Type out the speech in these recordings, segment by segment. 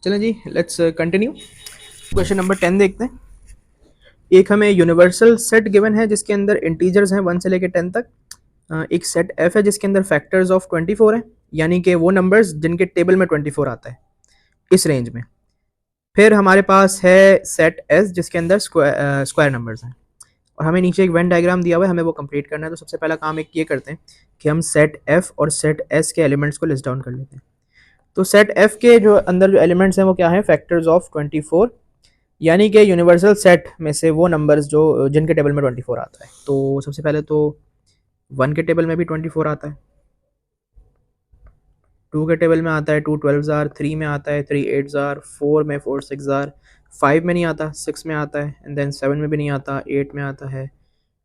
चलें जी, let's continue. Question number 10 देखते हैं। एक हमें यूनिवर्सल सेट गिवन है जिसके अंदर इंटीजर्स हैं 1 से लेकर 10 तक। एक सेट एफ है जिसके अंदर फैक्टर्स ऑफ 24 हैं, यानी कि वो नंबर्स जिनके टेबल में 24 आता है इस रेंज में। फिर हमारे पास है सेट एस जिसके अंदर स्क्वायर नंबर्स हैं, और हमें नीचे एक वेन डायग्राम दिया हुआ है, हमें वो कंप्लीट करना है। तो सबसे पहला काम एक ये करते हैं कि हम सेट एफ और सेट एस के एलिमेंट्स को लिस्ट डाउन कर लेते हैं। तो सेट एफ के जो अंदर जो एलिमेंट्स हैं वो क्या है, फैक्टर्स ऑफ 24, यानी कि यूनिवर्सल सेट में से वो नंबर्स जो जिनके टेबल में 24 आता है। तो सबसे पहले तो 1 के टेबल में भी 24 आता है, 2 के टेबल में आता है 2 12 आर, 3 में आता है 3 8 आर, 4 में 4 6 आर, 5 में नहीं आता, 6 में आता है, एंड देन 7 में भी नहीं आता, 8 में आता है,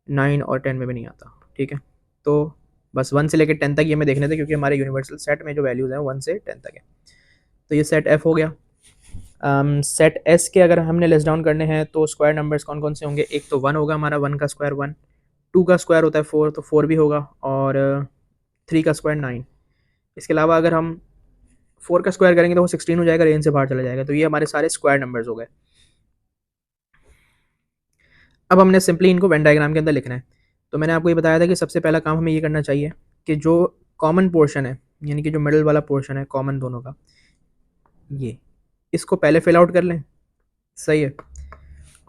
9 और 10 में भी नहीं आता। ठीक है, तो बस 1 से लेकर 10 तक ये हमें देखने थे, क्योंकि हमारे यूनिवर्सल सेट में जो वैल्यूज़ हैं 1 से 10 तक है। तो ये सेट एफ हो गया। सेट एस के अगर हमने लिस्ट डाउन करने हैं तो स्क्वायर नंबर्स कौन कौन से होंगे। एक तो 1 होगा हमारा, 1 का स्क्वायर 1, 2 का स्क्वायर होता है 4 तो 4 भी होगा, और 3 का स्क्वायर 9। इसके अलावा अगर हम 4 का स्क्वायर करेंगे तो वो 16 हो जाएगा, रेंज से बाहर चला जाएगा। तो ये हमारे सारे स्क्वायर नंबर्स हो गए। अब हमने सिंपली इनको वेन डायग्राम के अंदर लिखना है। तो मैंने आपको ये बताया था कि सबसे पहला काम हमें ये करना चाहिए कि जो कॉमन पोर्शन है, यानी कि जो मिडल वाला पोर्शन है कॉमन दोनों का, ये इसको पहले फिल आउट कर लें। सही है,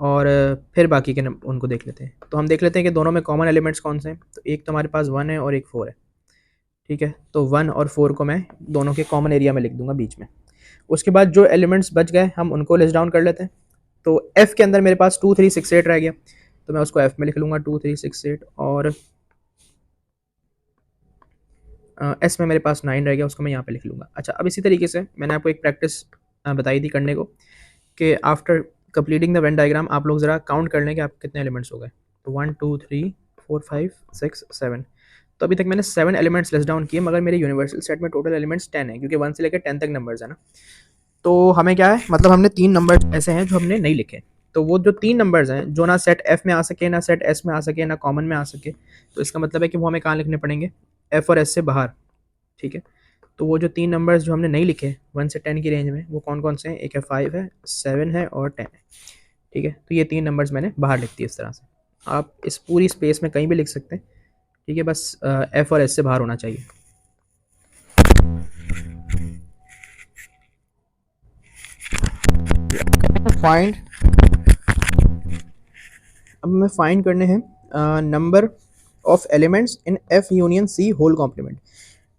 और फिर बाकी के उनको देख लेते हैं। तो हम देख लेते हैं कि दोनों में कॉमन एलिमेंट्स कौन से हैं। तो एक तो हमारे पास 1 है और एक 4 है। ठीक है, तो 1 और 4 को मैं दोनों के कॉमन एरिया में लिख दूंगा बीच में। उसके बाद जो एलिमेंट्स बच गए हम उनको लिस्ट डाउन कर लेते हैं। तो एफ के अंदर मेरे पास 2 3 6 8 रह गया, तो मैं उसको एफ में लिख लूँगा 2 3 6 8, और एस में मेरे पास 9 रह गया, उसको मैं यहाँ पे लिख लूँगा। अच्छा, अब इसी तरीके से मैंने आपको एक प्रैक्टिस बताई थी करने को, कि after completing the Venn diagram आप लोग ज़रा काउंट कर लें कि आप कितने एलिमेंट्स हो गए। तो 1 2 3 4 5 6 7। तो अभी तक मैंने 7 एलिमेंट्स लिस्ट डाउन किए, मगर मेरे यूनिवर्सल सेट में टोटल एलिमेंट्स 10 है, क्योंकि 1 से लेकर 10 तक नंबर्स है ना। तो हमें क्या है, मतलब हमने 3 नंबर ऐसे हैं जो हमने नहीं लिखे। तो वो जो 3 नंबर्स हैं जो ना सेट एफ में आ सके, ना सेट एस में आ सके, ना कॉमन में आ सके, तो इसका मतलब है कि वो हमें कहाँ लिखने पड़ेंगे, एफ और एस से बाहर। ठीक है, तो वो जो 3 नंबर्स जो हमने नहीं लिखे 1 से 10 की रेंज में, वो कौन कौन से हैं, एक है 5 है, 7 है और 10 है। ठीक है, तो ये 3 नंबर्स मैंने बाहर लिख दिए इस तरह से। आप इस पूरी स्पेस में कहीं भी लिख सकते हैं। ठीक है, बस एफ और एस से बाहर होना चाहिए। फाइंड, अब हमें फाइंड करने हैं number of elements in F union C whole complement.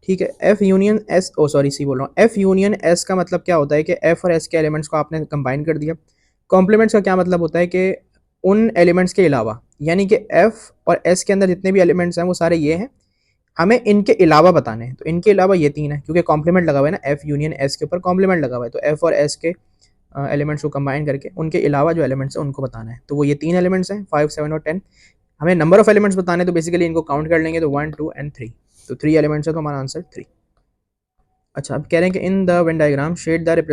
ठीक है, F union S, oh sorry C बोल रहा हूँ, एफ यूनियन एस का मतलब क्या होता है कि एफ और एस के एलिमेंट्स को आपने कंबाइन कर दिया। कॉम्प्लीमेंट्स का क्या मतलब होता है कि उन एलिमेंट्स के अलावा, यानी कि एफ और एस के अंदर जितने भी एलिमेंट्स हैं वो सारे ये हैं, हमें इनके अलावा बताने हैं। तो इनके अलावा ये 3 है, क्योंकि कॉम्प्लीमेंट लगा हुआ है ना, एफ यूनियन एस के ऊपर कॉम्प्लीमेंट लगा हुआ है। तो एफ और एस के एलिमेंट्स को कंबाइन करके उनके अलावा जो एलिमेंट्स हैं उनको बताना है। तो वो ये 3 एलिमेंट्स हैं, 5 7 और 10। हमें नंबर ऑफ एलिमेंट्स बताने, तो बेसिकली इनको काउंट कर लेंगे, तो 1 2 एंड 3। तो 3 एलिमेंट्स है, तो हमारा आंसर 3। अच्छा, अब कह रहे हैं कि in the Venn diagram shade the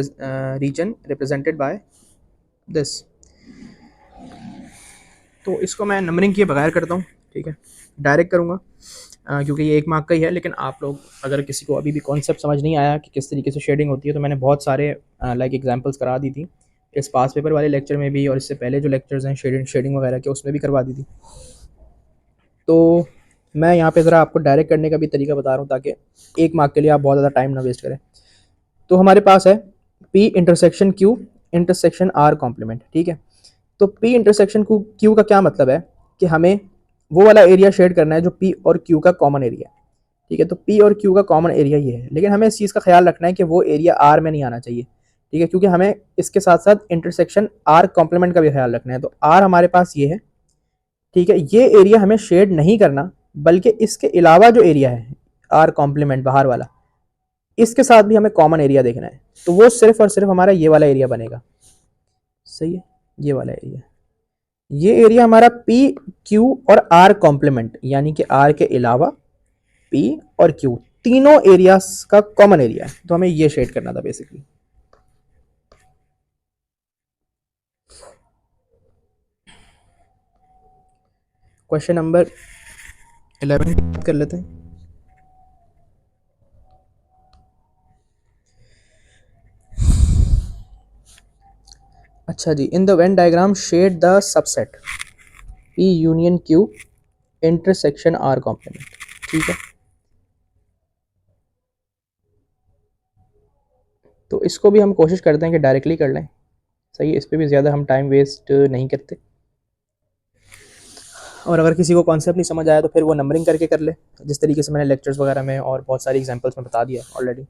region represented by this. तो इसको मैं नंबरिंग किए बगैर करता हूँ। ठीक है, डायरेक्ट करूँगा, क्योंकि ये 1 मार्क का ही है। लेकिन आप लोग अगर किसी को अभी भी कॉन्सेप्ट समझ नहीं आया कि किस तरीके से शेडिंग होती है, तो मैंने बहुत सारे लाइक एग्जांपल्स करा दी थी इस पास पेपर वाले लेक्चर में भी, और इससे पहले जो लेक्चर्स हैं शेडिंग वगैरह के, उसमें भी करवा दी थी। तो मैं यहाँ पे ज़रा आपको डायरेक्ट करने का भी तरीका बता रहा हूँ, ताकि 1 मार्क के लिए आप बहुत ज़्यादा टाइम ना वेस्ट करें। तो हमारे पास है P intersection Q intersection R complement. ठीक है, तो P इंटरसेक्शन Q का क्या मतलब है कि हमें वो वाला एरिया शेड करना है जो P और Q का कॉमन एरिया है। ठीक है, तो P और Q का कॉमन एरिया ये है, लेकिन हमें इस चीज़ का ख्याल रखना है कि वो एरिया R में नहीं आना चाहिए। ठीक है, क्योंकि हमें इसके साथ साथ इंटरसेक्शन R कॉम्प्लीमेंट का भी ख्याल रखना है। तो R हमारे पास ये है। ठीक है, ये एरिया हमें शेड नहीं करना, बल्कि इसके अलावा जो एरिया है R कॉम्प्लीमेंट बाहर वाला, इसके साथ भी हमें कॉमन एरिया देखना है। तो वो सिर्फ और सिर्फ हमारा ये वाला एरिया बनेगा। सही है, ये वाला एरिया, ये एरिया हमारा P Q और R कॉम्प्लीमेंट, यानी कि R के अलावा P और Q तीनों एरियाज का कॉमन एरिया है। तो हमें ये शेड करना था बेसिकली। क्वेश्चन नंबर 11 कर लेते हैं। अच्छा जी, in the Venn diagram shade the subset P union Q intersection R complement. ठीक है, तो इसको भी हम कोशिश करते हैं कि डायरेक्टली कर लें। सही है, इस पर भी ज़्यादा हम टाइम वेस्ट नहीं करते, और अगर किसी को कॉन्सेप्ट नहीं समझ आया तो फिर वो नंबरिंग करके कर ले, जिस तरीके से मैंने लेक्चर्स वगैरह में और बहुत सारी एग्जांपल्स में बता दिया ऑलरेडी।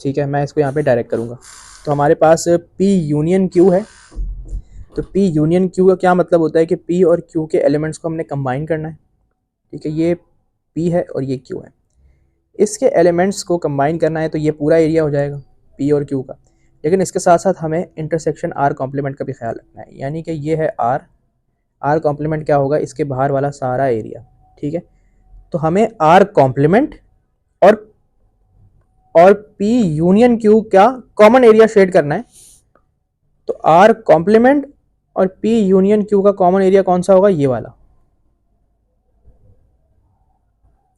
ठीक है, मैं इसको यहाँ पे डायरेक्ट करूँगा। तो हमारे पास P यूनियन Q है। तो P यूनियन Q का क्या मतलब होता है कि P और Q के एलिमेंट्स को हमने कंबाइन करना है। ठीक है, ये P है और ये Q है, इसके एलिमेंट्स को कंबाइन करना है, तो ये पूरा एरिया हो जाएगा P और Q का। लेकिन इसके साथ साथ हमें इंटरसेक्शन R कॉम्प्लीमेंट का भी ख्याल रखना है, यानी कि ये है R कॉम्प्लीमेंट क्या होगा, इसके बाहर वाला सारा एरिया। ठीक है, तो हमें R कॉम्प्लीमेंट और P यूनियन Q का कॉमन एरिया शेड करना है। तो R कॉम्प्लीमेंट और P यूनियन Q का कॉमन एरिया कौन सा होगा, ये वाला।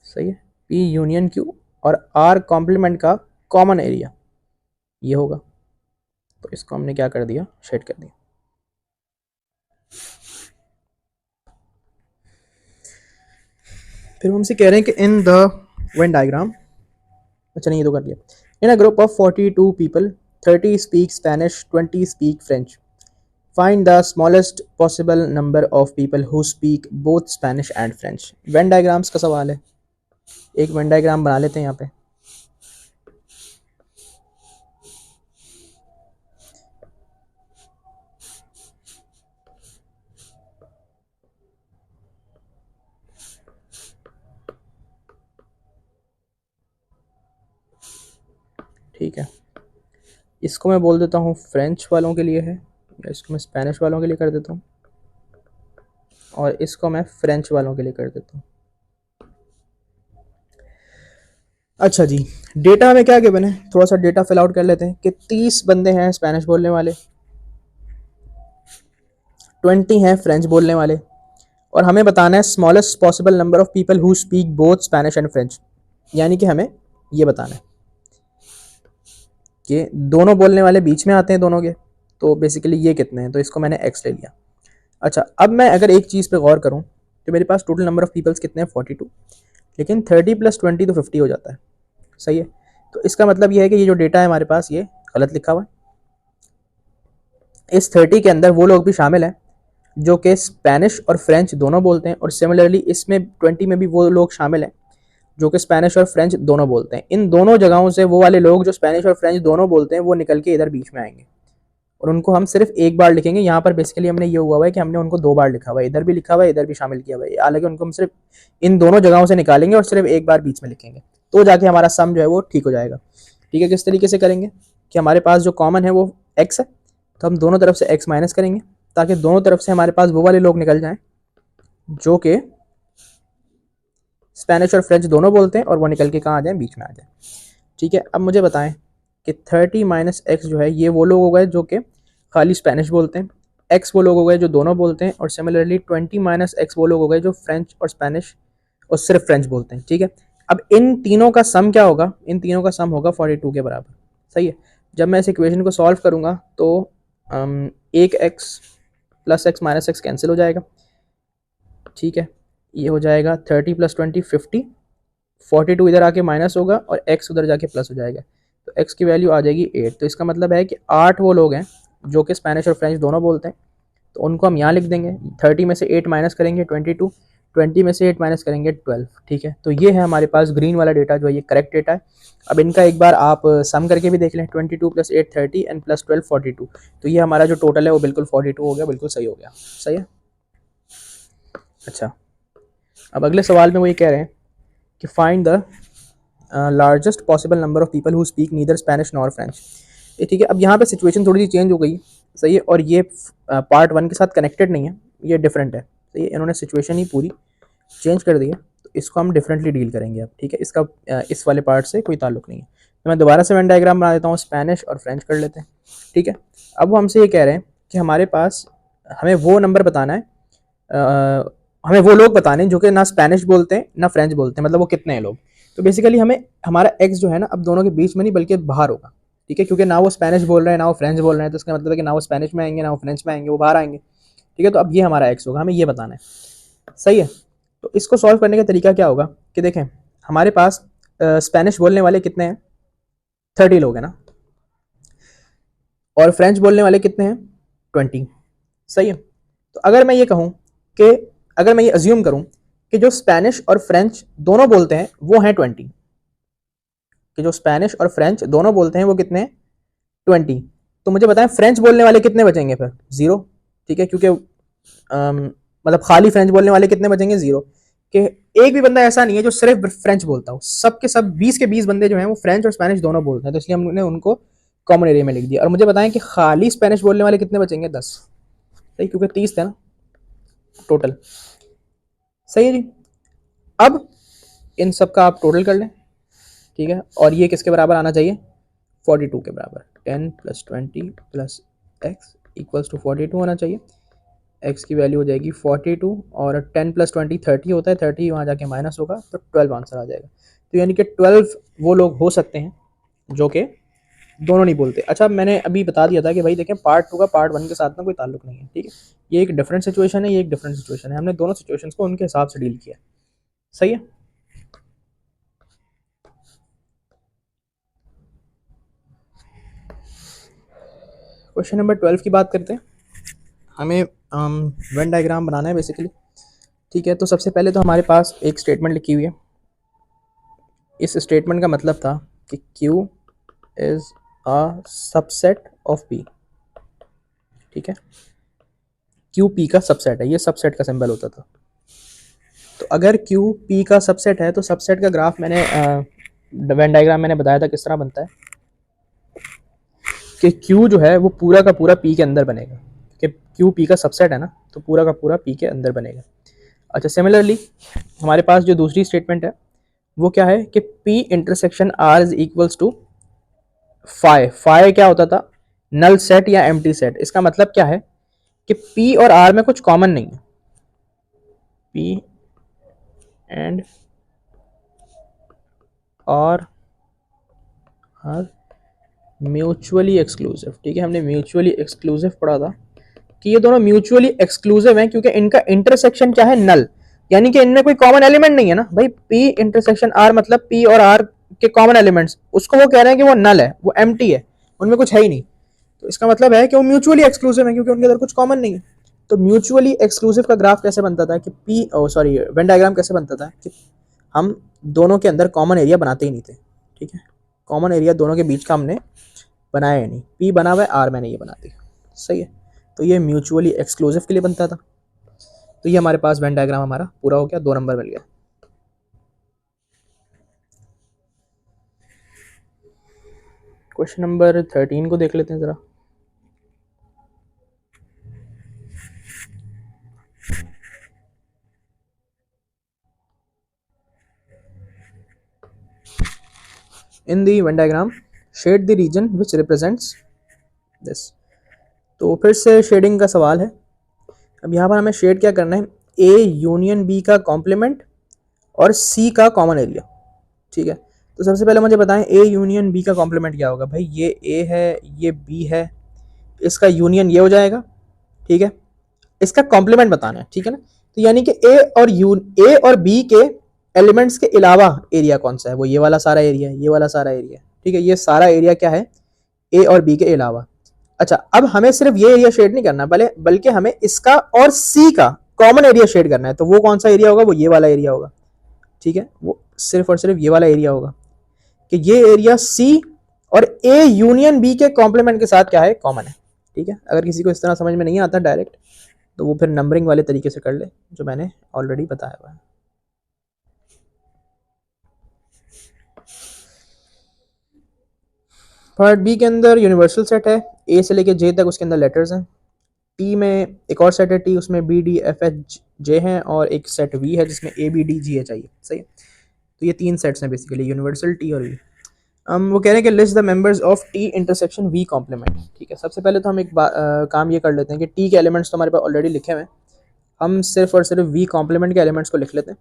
सही है, P यूनियन Q और R कॉम्प्लीमेंट का कॉमन एरिया ये होगा। तो इसको हमने क्या कर दिया, शेड कर दिया। फिर हमसे कह रहे हैं कि इन द वेन डायग्राम, अच्छा नहीं ये तो कर लिया। In a group of 42 people 30 speak Spanish 20 speak French, find the smallest possible number of people who speak both Spanish and French. Venn diagrams का सवाल है, एक वेन डायग्राम बना लेते हैं यहाँ पे। ठीक है, इसको मैं बोल देता हूँ फ्रेंच वालों के लिए है, या इसको मैं स्पेनिश वालों के लिए कर देता हूँ, और इसको मैं फ्रेंच वालों के लिए कर देता हूँ। अच्छा जी, डेटा में क्या गिवन है, थोड़ा सा डेटा फिल आउट कर लेते हैं कि 30 बंदे हैं स्पेनिश बोलने वाले, 20 हैं फ्रेंच बोलने वाले, और हमें बताना है smallest possible number of people who speak both Spanish and French. यानी कि हमें ये बताना है कि दोनों बोलने वाले बीच में आते हैं दोनों के, तो बेसिकली ये कितने हैं, तो इसको मैंने x ले लिया। अच्छा, अब मैं अगर एक चीज़ पे गौर करूँ तो मेरे पास टोटल नंबर ऑफ पीपल्स कितने हैं, 42, लेकिन 30 + 20 तो 50 हो जाता है। सही है, तो इसका मतलब ये है कि ये जो डेटा है हमारे पास ये गलत लिखा हुआ है। इस 30 के अंदर वो लोग भी शामिल हैं जो कि स्पेनिश और फ्रेंच दोनों बोलते हैं, और सिमिलरली इसमें 20 में भी वो लोग शामिल हैं जो कि स्पेनिश और फ्रेंच दोनों बोलते हैं। इन दोनों जगहों से वो वाले लोग जो स्पेनिश और फ्रेंच दोनों बोलते हैं वो निकल के इधर बीच में आएंगे, और उनको हम सिर्फ एक बार लिखेंगे। यहाँ पर बेसिकली हमने ये हुआ है कि हमने उनको 2 बार लिखा हुआ है, इधर भी लिखा हुआ है, इधर भी शामिल किया हुआ है, हालांकि उनको हम सिर्फ इन दोनों जगहों से निकालेंगे और सिर्फ एक बार बीच में लिखेंगे, तो जाके हमारा सम जो है वो ठीक हो जाएगा। ठीक है, किस तरीके से करेंगे कि हमारे पास जो कॉमन है वो x है, तो हम दोनों तरफ से x माइनस करेंगे ताकि दोनों तरफ से हमारे पास वो वाले लोग निकल जाएं जो कि स्पेनिश और फ्रेंच दोनों बोलते हैं, और वो निकल के कहाँ आ जाए, बीच में आ जाए। ठीक है, अब मुझे बताएं कि 30 - x जो है ये वो लोग हो गए जो कि खाली स्पेनिश बोलते हैं, x वो लोग हो गए जो दोनों बोलते हैं, और सिमिलरली 20 - x वो लोग हो गए जो फ्रेंच और स्पेनिश और सिर्फ फ्रेंच बोलते हैं। ठीक है, अब इन तीनों का सम क्या होगा, इन तीनों का सम होगा 42 के बराबर। सही है, जब मैं इस इक्वेशन को सॉल्व करूंगा तो एक x + x - x कैंसिल हो जाएगा। ठीक है, ये हो जाएगा 30 + 20 50, 42 इधर आके माइनस होगा और x उधर जाके प्लस हो जाएगा, तो x की वैल्यू आ जाएगी 8। तो इसका मतलब है कि 8 वो लोग हैं जो कि स्पेनिश और फ्रेंच दोनों बोलते हैं, तो उनको हम यहाँ लिख देंगे। 30 में से 8 माइनस करेंगे 22, 20 में से 8 माइनस करेंगे 12। ठीक है, तो ये है हमारे पास ग्रीन वाला डेटा जो है ये करेक्ट डेटा है। अब इनका एक बार आप सम करके भी देख लें, 22 + 8 30 एंड +12 42, तो ये हमारा जो टोटल है वो बिल्कुल 42 हो गया, बिल्कुल सही हो गया। सही है। अच्छा, अब अगले सवाल में वो ये कह रहे हैं कि find the largest possible number of people who speak neither Spanish nor French. ठीक है, अब यहाँ पे सिचुएशन थोड़ी सी चेंज हो गई। सही है, और ये पार्ट 1 के साथ कनेक्टेड नहीं है, ये डिफरेंट है। सही है, इन्होंने सिचुएशन ही पूरी चेंज कर दी है, तो इसको हम डिफरेंटली डील करेंगे अब। ठीक है, इसका इस वाले पार्ट से कोई ताल्लुक नहीं है। तो मैं दोबारा से वेन डायग्राम बना देता हूँ, स्पेनिश और फ्रेंच कर लेते हैं। ठीक है, अब वो हमसे ये कह रहे हैं कि हमारे पास हमें वो नंबर बताना है, हमें वो लोग बताने जो कि ना स्पेनिश बोलते हैं ना फ्रेंच बोलते हैं, मतलब वो कितने हैं लोग। तो बेसिकली हमें हमारा एक्स जो है ना अब दोनों के बीच में नहीं बल्कि बाहर होगा। ठीक है, क्योंकि ना वो स्पेनिश बोल रहे हैं ना वो फ्रेंच बोल रहे हैं, तो इसका मतलब है कि ना वो स्पेनिश में आएंगे ना वो फ्रेंच में आएंगे, वो बाहर आएंगे। ठीक है, तो अब ये हमारा एक्स होगा, हमें ये बताना है। सही है, तो इसको सॉल्व करने का तरीका क्या होगा कि देखें हमारे पास स्पेनिश बोलने वाले कितने हैं, 30 लोग हैं ना, और फ्रेंच बोलने वाले कितने हैं, 20। सही है, तो अगर मैं ये कहूँ कि अगर मैं ये अज्यूम करूँ कि जो स्पेनिश और फ्रेंच दोनों बोलते हैं वो हैं 20, कि जो स्पेनिश और फ्रेंच दोनों बोलते हैं वो कितने हैं, 20, तो मुझे बताएं फ्रेंच बोलने वाले कितने बचेंगे फिर, जीरो। ठीक है, क्योंकि मतलब खाली फ्रेंच बोलने वाले कितने बचेंगे, जीरो। कि एक भी बंदा ऐसा नहीं है जो सिर्फ फ्रेंच बोलता हो, सब के सब 20 के 20 बंदे जो हैं वो फ्रेंच और स्पेनिश दोनों बोलते हैं, तो इसलिए हमने उनको कॉमन एरिया में लिख दिया। और मुझे बताएं कि खाली स्पेनिश बोलने वाले कितने बचेंगे, 10। सही, क्योंकि 30 थे ना टोटल। सही है जी, अब इन सब का आप टोटल कर लें। ठीक है, और ये किसके बराबर आना चाहिए, 42 के बराबर। 10 + 20 + x = 42 होना चाहिए। x की वैल्यू हो जाएगी 42, और 10 + 20 30 होता है, 30 वहाँ जाके माइनस होगा तो 12 आंसर आ जाएगा। तो यानी कि 12 वो लोग हो सकते हैं जो कि दोनों नहीं बोलते। अच्छा, मैंने अभी बता दिया था कि भाई देखें पार्ट 2 का पार्ट 1 के साथ में कोई ताल्लुक नहीं है। ठीक है, ये एक डिफरेंट सिचुएशन है, ये एक डिफरेंट सिचुएशन है, हमने दोनों सिचुएशंस को उनके हिसाब से डील किया। सही है, क्वेश्चन नंबर 12 की बात करते हैं। हमें वेन डायग्राम बनाना है बेसिकली। ठीक है, तो सबसे पहले तो हमारे पास एक स्टेटमेंट लिखी हुई है। इस स्टेटमेंट का मतलब था कि Q is a subset of P। ठीक है, Q P का सबसेट है, ये सबसेट का सिंबल होता था। तो अगर Q P का सबसेट है तो सबसेट का ग्राफ मैंने वेन डायग्राम मैंने बताया था किस तरह बनता है कि Q जो है वो पूरा का पूरा P के अंदर बनेगा, कि Q P का सबसेट है ना, तो पूरा का पूरा P के अंदर बनेगा। अच्छा, सिमिलरली हमारे पास जो दूसरी स्टेटमेंट है वो क्या है कि P intersection R is equals to phi. Phi क्या होता था, नल सेट या एम्प्टी सेट। इसका मतलब क्या है कि P और R में कुछ कॉमन नहीं है, P and R are mutually exclusive. ठीक है, हमने म्यूचुअली एक्सक्लूसिव पढ़ा था कि ये दोनों म्यूचुअली एक्सक्लूसिव हैं क्योंकि इनका इंटरसेक्शन क्या है, नल, यानी कि इनमें कोई कॉमन एलिमेंट नहीं है ना भाई। P इंटरसेक्शन R मतलब P और R के कॉमन एलिमेंट्स, उसको वो कह रहे हैं कि वो नल है, वो एम्प्टी है, उनमें कुछ है ही नहीं। तो इसका मतलब है कि वो म्यूचुअली एक्सक्लूसिव है क्योंकि उनके अंदर कुछ कॉमन नहीं है। तो म्यूचुअली एक्सक्लूसिव का ग्राफ कैसे बनता था कि वेन डायग्राम कैसे बनता था कि हम दोनों के अंदर कॉमन एरिया बनाते ही नहीं थे। ठीक है, कॉमन एरिया दोनों के बीच का हमने बनाया ही नहीं, P बना हुआ है, R मैंने ये बना दी। सही है, तो ये म्यूचुअली एक्सक्लूसिव के लिए बनता था। तो ये हमारे पास वेन डायग्राम हमारा पूरा हो गया, 2 नंबर मिल गया। क्वेश्चन नंबर 13 को देख लेते हैं ज़रा। In the Venn diagram shade the region which represents this. तो फिर से शेडिंग का सवाल है। अब यहाँ पर हमें शेड क्या करना है, A यूनियन B का कॉम्प्लीमेंट और C का कॉमन एरिया। ठीक है, तो सबसे पहले मुझे बताएं A यूनियन B का कॉम्प्लीमेंट क्या होगा। भाई ये A है, ये B है, इसका यूनियन ये हो जाएगा। ठीक है, इसका कॉम्प्लीमेंट बताना है। ठीक है ना, तो यानी कि A और B के एलिमेंट्स के अलावा एरिया कौन सा है, वो ये वाला सारा एरिया है, ये वाला सारा एरिया। ठीक है, ये सारा एरिया क्या है, A और B के अलावा। अच्छा, अब हमें सिर्फ ये एरिया शेड नहीं करना बल्कि हमें इसका और C का कॉमन एरिया शेड करना है। तो वो कौन सा एरिया होगा, वो ये वाला एरिया होगा। ठीक है, वो सिर्फ और सिर्फ ये वाला एरिया होगा कि ये एरिया C और A यूनियन B के कॉम्प्लीमेंट के साथ क्या है, कॉमन है। ठीक है, अगर किसी को इस तरह समझ में नहीं आता डायरेक्ट, तो वो फिर नंबरिंग वाले तरीके से कर ले जो मैंने ऑलरेडी बताया हुआ है। पार्ट बी के अंदर यूनिवर्सल सेट है, ए से लेके जे तक उसके अंदर लेटर्स हैं। टी में एक और सेट है टी, उसमें B D F H J हैं, और एक सेट वी है जिसमें ए बी डी जी ए चाहिए। सही है, तो ये 3 सेट्स हैं बेसिकली, यूनिवर्सल टी और वी। वो कह रहे हैं कि list the members of T intersection V complement. ठीक है, सबसे पहले तो हम एक काम ये कर लेते हैं कि टी के एलिमेंट्स तो हमारे पास ऑलरेडी लिखे हुए हैं, हम सिर्फ और सिर्फ वी कॉम्प्लीमेंट के एलिमेंट्स को लिख लेते हैं।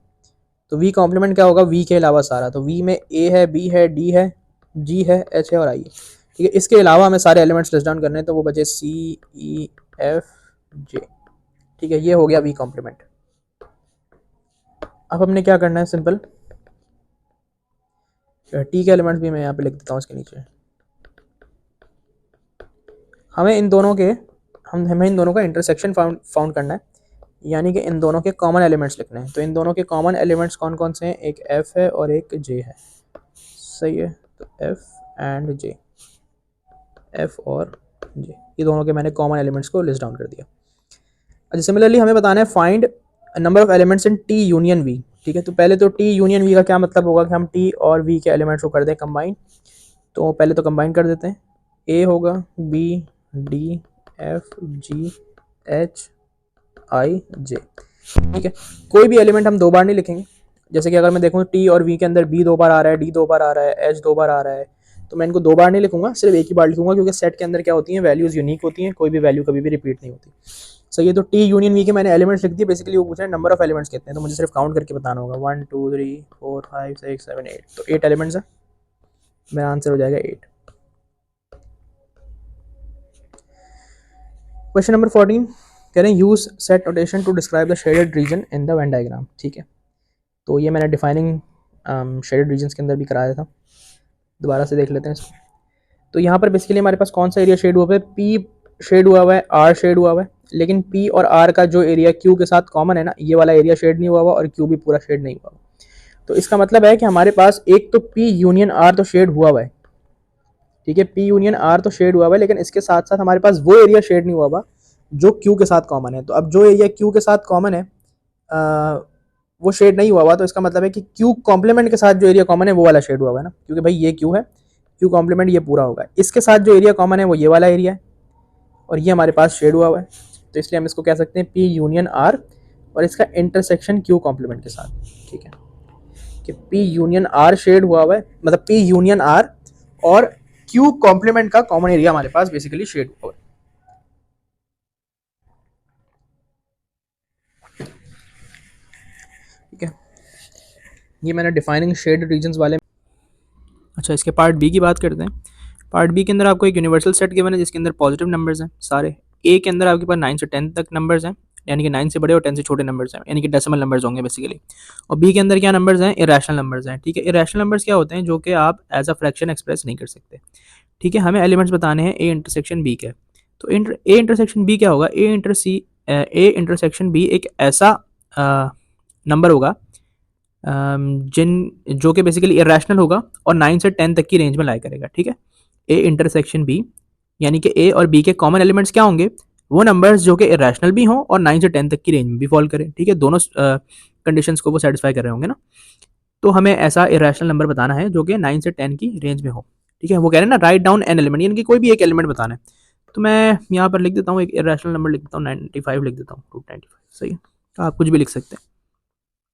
तो वी कॉम्प्लीमेंट क्या होगा, वी के अलावा सारा। तो वी में ए है, बी है, डी है, जी है, एच है और आई है। ठीक है, इसके अलावा हमें सारे एलिमेंट्स लिस्ट डाउन करने हैं, तो वो बचे सी ई एफ जे। ठीक है, ये हो गया वी कॉम्प्लीमेंट। अब हमने क्या करना है, सिंपल टी के एलिमेंट्स भी मैं यहाँ पे लिख देता हूँ इसके नीचे। हमें इन दोनों के हमें इन दोनों का इंटरसेक्शन फाउंड करना है, यानी कि इन दोनों के कॉमन एलिमेंट्स लिखने हैं। तो इन दोनों के कॉमन एलिमेंट्स कौन कौन से हैं, एक एफ है और एक जे है। सही है, तो एफ एंड जे, एफ और जे, ये दोनों के मैंने कॉमन एलिमेंट्स को लिस्ट डाउन कर दिया। अच्छा, सिमिलरली हमें बताना है find number of elements in T union V. ठीक है, तो पहले तो टी यूनियन वी का क्या मतलब होगा कि हम टी और वी के एलिमेंट्स को कर दें कंबाइन। तो पहले तो कंबाइन कर देते हैं, ए होगा B D F G H I J. ठीक है, कोई भी एलिमेंट हम दो बार नहीं लिखेंगे। जैसे कि अगर मैं देखूँ टी और वी के अंदर बी दो बार आ रहा है, डी दो बार आ रहा है, एच दो बार आ रहा है, तो मैं इनको दो बार नहीं लिखूंगा, सिर्फ एक ही बार लिखूंगा, क्योंकि सेट के अंदर क्या होती है, वैल्यूज यूनिक होती हैं, कोई भी वैल्यू कभी भी रिपीट नहीं होती। सही है, तो टी यूनियन वी के मैंने एलिमेंट्स लिख दिए। बेसिकली वो पूछ रहे हैं नंबर ऑफ एलिमेंट्स कितने हैं, तो मुझे सिर्फ काउंट करके बताना होगा 1 2 3 4 5 6 7 8। तो 8 एलिमेंट्स है, मेरा आंसर हो जाएगा 8। क्वेश्चन नंबर 14 कह रहे हैं use set notation to describe the shaded region in the Venn diagram. ठीक है, तो ये मैंने डिफाइनिंग शेडेड रीजन्स के अंदर भी कराया था, दोबारा से देख लेते हैं इसको। तो यहाँ पर बेसिकली हमारे पास कौन सा एरिया शेड हुआ है, पी शेड हुआ हुआ है, आर शेड हुआ हुआ है, लेकिन पी और आर का जो एरिया क्यू के साथ कॉमन है ना, ये वाला एरिया शेड नहीं हुआ हुआ और क्यू भी पूरा शेड नहीं हुआ हुआ। तो इसका मतलब है कि हमारे पास एक तो पी यूनियन आर तो शेड हुआ हुआ है। ठीक है, पी यूनियन आर तो शेड हुआ हुआ है, लेकिन इसके साथ साथ हमारे पास वो एरिया शेड नहीं हुआ हुआ जो क्यू के साथ कॉमन है। तो अब जो एरिया क्यू के साथ कॉमन है वो शेड नहीं हुआ हुआ, तो इसका मतलब है कि क्यू कॉम्प्लीमेंट के साथ जो एरिया कॉमन है वो वाला शेड हुआ हुआ है ना, क्योंकि भाई ये क्यू है, क्यू कॉम्प्लीमेंट ये पूरा होगा, इसके साथ जो एरिया कॉमन है वो ये वाला एरिया है, और ये हमारे पास शेड हुआ हुआ है। तो इसलिए हम इसको कह सकते हैं पी यूनियन आर और इसका इंटरसेक्शन क्यू कॉम्प्लीमेंट के साथ। ठीक है, कि पी यूनियन आर शेड हुआ हुआ है, मतलब पी यूनियन आर और क्यू कॉम्प्लीमेंट का कॉमन एरिया हमारे पास बेसिकली शेड हुआ है। ठीक है, ये मैंने डिफाइनिंग शेड रीजन्स वाले। अच्छा, इसके पार्ट बी की बात करते हैं। पार्ट बी के अंदर आपको एक यूनिवर्सल सेट गिवन है जिसके अंदर पॉजिटिव नंबर्स हैं सारे। ए के अंदर आपके पास 9 से 10 तक नंबर्स हैं, यानी कि 9 से बड़े और 10 से छोटे नंबर्स हैं, यानी कि डेसिमल नंबर्स होंगे बेसिकली। और बी के अंदर क्या नंबर्स हैं, इरेशनल नंबर्स हैं। ठीक है, इरेशनल नंबर्स क्या होते हैं, जो कि आप एज अ फ्रैक्शन एक्सप्रेस नहीं कर सकते। ठीक है, हमें एलिमेंट्स बताने हैं ए इंटरसेक्शन बी के। तो ए इंटरसेक्शन बी क्या होगा, ए इंटरसेक्शन बी एक ऐसा नंबर होगा जिन जो कि बेसिकली इरेशनल होगा और 9 से 10 तक की रेंज में लाई करेगा। ठीक है, ए इंटरसेक्शन बी, यानी कि ए और बी के कॉमन एलिमेंट्स क्या होंगे, वो नंबर्स जो कि इरेशनल भी हों और 9 से 10 तक की रेंज में भी फॉल करें। ठीक है, दोनों कंडीशंस को वो सेटिस्फाई कर रहे होंगे ना। तो हमें ऐसा इरेशनल नंबर बताना है जो कि 9 से 10 की रेंज में हो। ठीक है, वो कह रहे हैं ना राइट डाउन एन एलिमेंट, यानी कि कोई भी एक एलिमेंट बताना है। तो मैं यहाँ पर लिख देता हूँ एक इरेशनल नंबर लिख देता हूँ 95 लिख देता हूँ, रूट 95। सही है, तो आप कुछ भी लिख सकते हैं।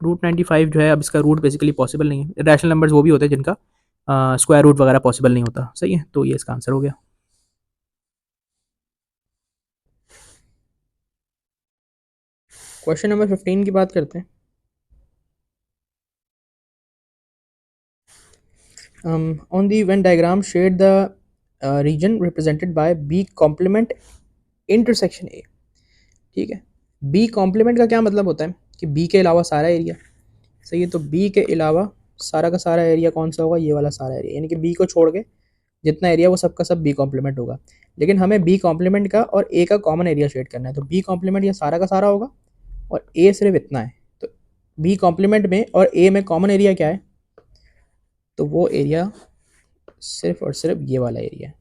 रूट 95 जो है, अब इसका रूट बेसिकली पॉसिबल नहीं है। रैशनल नंबर्स वो भी होते हैं जिनका स्क्वायर रूट वगैरह पॉसिबल नहीं होता। सही है, तो ये इसका आंसर हो गया। क्वेश्चन नंबर 15 की बात करते हैं। On the Venn diagram shade the region represented by B complement intersection A. ठीक है, बी कॉम्प्लीमेंट का क्या मतलब होता है कि बी के अलावा सारा एरिया। सही है, तो बी के अलावा सारा का सारा एरिया कौन सा होगा, ये वाला सारा एरिया, यानी कि बी को छोड़ के जितना एरिया वो सबका सब बी कॉम्प्लीमेंट होगा। लेकिन हमें बी कॉम्प्लीमेंट का और ए का कॉमन एरिया शेड करना है, तो बी कॉम्प्लीमेंट ये सारा का सारा होगा और ए सिर्फ इतना है। तो बी कॉम्प्लीमेंट में और ए में कॉमन एरिया क्या है, तो वो एरिया सिर्फ और सिर्फ ये वाला एरिया है।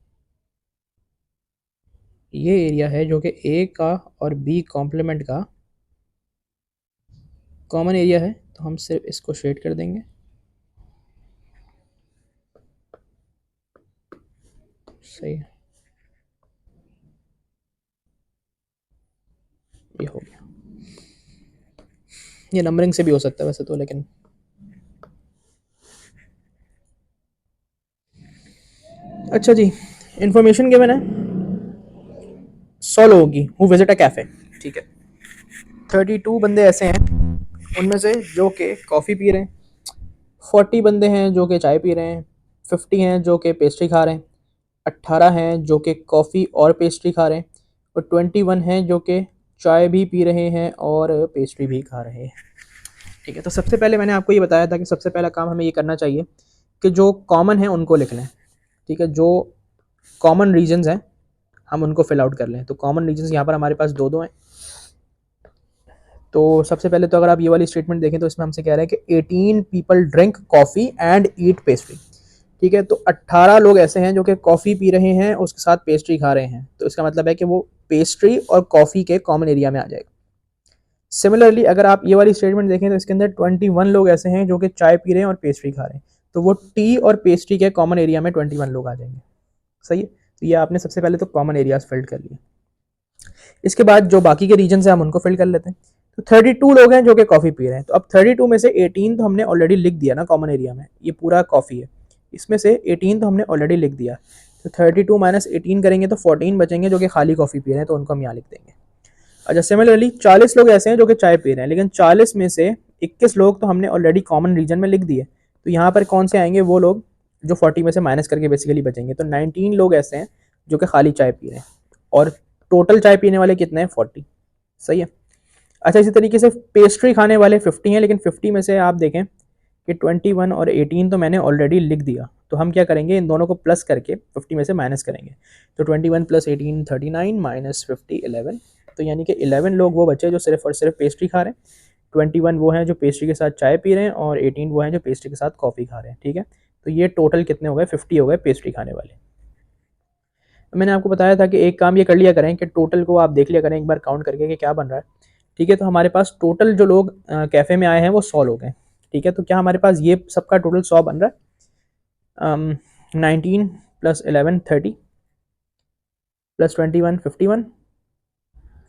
ये एरिया है जो कि ए का और बी कॉम्प्लीमेंट का कॉमन एरिया है, तो हम सिर्फ इसको शेड कर देंगे। सही है, ये हो गया। ये नंबरिंग से भी हो सकता है वैसे तो, लेकिन अच्छा जी, इंफॉर्मेशन गिवन है 100 लोगों की हु विजिट अ कैफ़े। ठीक है, 32 बंदे ऐसे हैं उनमें से जो कि कॉफ़ी पी रहे हैं, 40 बंदे हैं जो कि चाय पी रहे हैं, 50 हैं जो कि पेस्ट्री खा रहे हैं, 18 हैं जो कि कॉफ़ी और पेस्ट्री खा रहे हैं, और 21 हैं जो कि चाय भी पी रहे हैं और पेस्ट्री भी खा रहे हैं। ठीक है, तो सबसे पहले मैंने आपको ये बताया था कि सबसे पहला काम हमें ये करना चाहिए कि जो कॉमन है उनको लिख लें। ठीक है, जो कॉमन रीजंस हैं हम उनको फिल आउट कर लें। तो कॉमन रीजंस यहाँ पर हमारे पास दो हैं। तो सबसे पहले तो अगर आप ये वाली स्टेटमेंट देखें तो इसमें हमसे कह रहे हैं कि 18 people drink coffee and eat pastry. ठीक है, तो 18 लोग ऐसे हैं जो कि कॉफ़ी पी रहे हैं, उसके साथ पेस्ट्री खा रहे हैं। तो इसका मतलब है कि वो पेस्ट्री और कॉफ़ी के कॉमन एरिया में आ जाएगा। सिमिलरली अगर आप ये वाली स्टेटमेंट देखें तो इसके अंदर 21 लोग ऐसे हैं जो कि चाय पी रहे हैं और पेस्ट्री खा रहे हैं। तो वो टी और पेस्ट्री के कॉमन एरिया में 21 लोग आ जाएंगे। सही है, तो ये आपने सबसे पहले तो कॉमन एरियाज फिल्ड कर लिए। इसके बाद जो बाकी के रीजन है हम उनको फिल कर लेते हैं। तो 32 लोग हैं जो कि कॉफ़ी पी रहे हैं। तो अब 32 में से 18 तो हमने ऑलरेडी लिख दिया ना कॉमन एरिया में, ये पूरा कॉफ़ी है, इसमें से 18 तो हमने ऑलरेडी लिख दिया। तो 32 माइनस 18 करेंगे तो 14 बचेंगे जो कि खाली कॉफ़ी पी रहे हैं, तो उनको हम यहाँ लिख देंगे। अच्छा, सिमिलरली 40 लोग ऐसे हैं जो कि चाय पी रहे हैं, लेकिन 40 में से 21 लोग तो हमने ऑलरेडी कॉमन रीजन में लिख दिए। तो यहाँ पर कौन से आएंगे, वो लोग जो 40 में से माइनस करके बेसिकली बचेंगे। तो 19 लोग ऐसे हैं जो कि खाली चाय पी रहे हैं, और टोटल चाय पीने वाले कितने हैं, 40। सही है। अच्छा, इसी तरीके से पेस्ट्री खाने वाले 50 हैं, लेकिन 50 में से आप देखें कि 21 और 18 तो मैंने ऑलरेडी लिख दिया। तो हम क्या करेंगे, इन दोनों को प्लस करके 50 में से माइनस करेंगे। तो 21 प्लस 18 39 माइनस 50 11। तो यानी कि 11 लोग वो बचे जो सिर्फ और सिर्फ पेस्ट्री खा रहे हैं, 21 वो हैं जो पेस्ट्री के साथ चाय पी रहे हैं, और 18 वो हैं जो पेस्ट्री के साथ कॉफ़ी खा रहे हैं। ठीक है, तो ये टोटल कितने हो गए, 50 हो गए पेस्ट्री खाने वाले। मैंने आपको बताया था कि एक काम ये कर लिया करें कि टोटल को आप देख लिया करें एक बार काउंट करके कि क्या बन रहा है। ठीक है, तो हमारे पास टोटल जो लोग कैफ़े में आए हैं वो 100 लोग हैं। ठीक है, तो क्या हमारे पास ये सबका टोटल 100 बन रहा है। 19 प्लस 11 30 प्लस 21 51।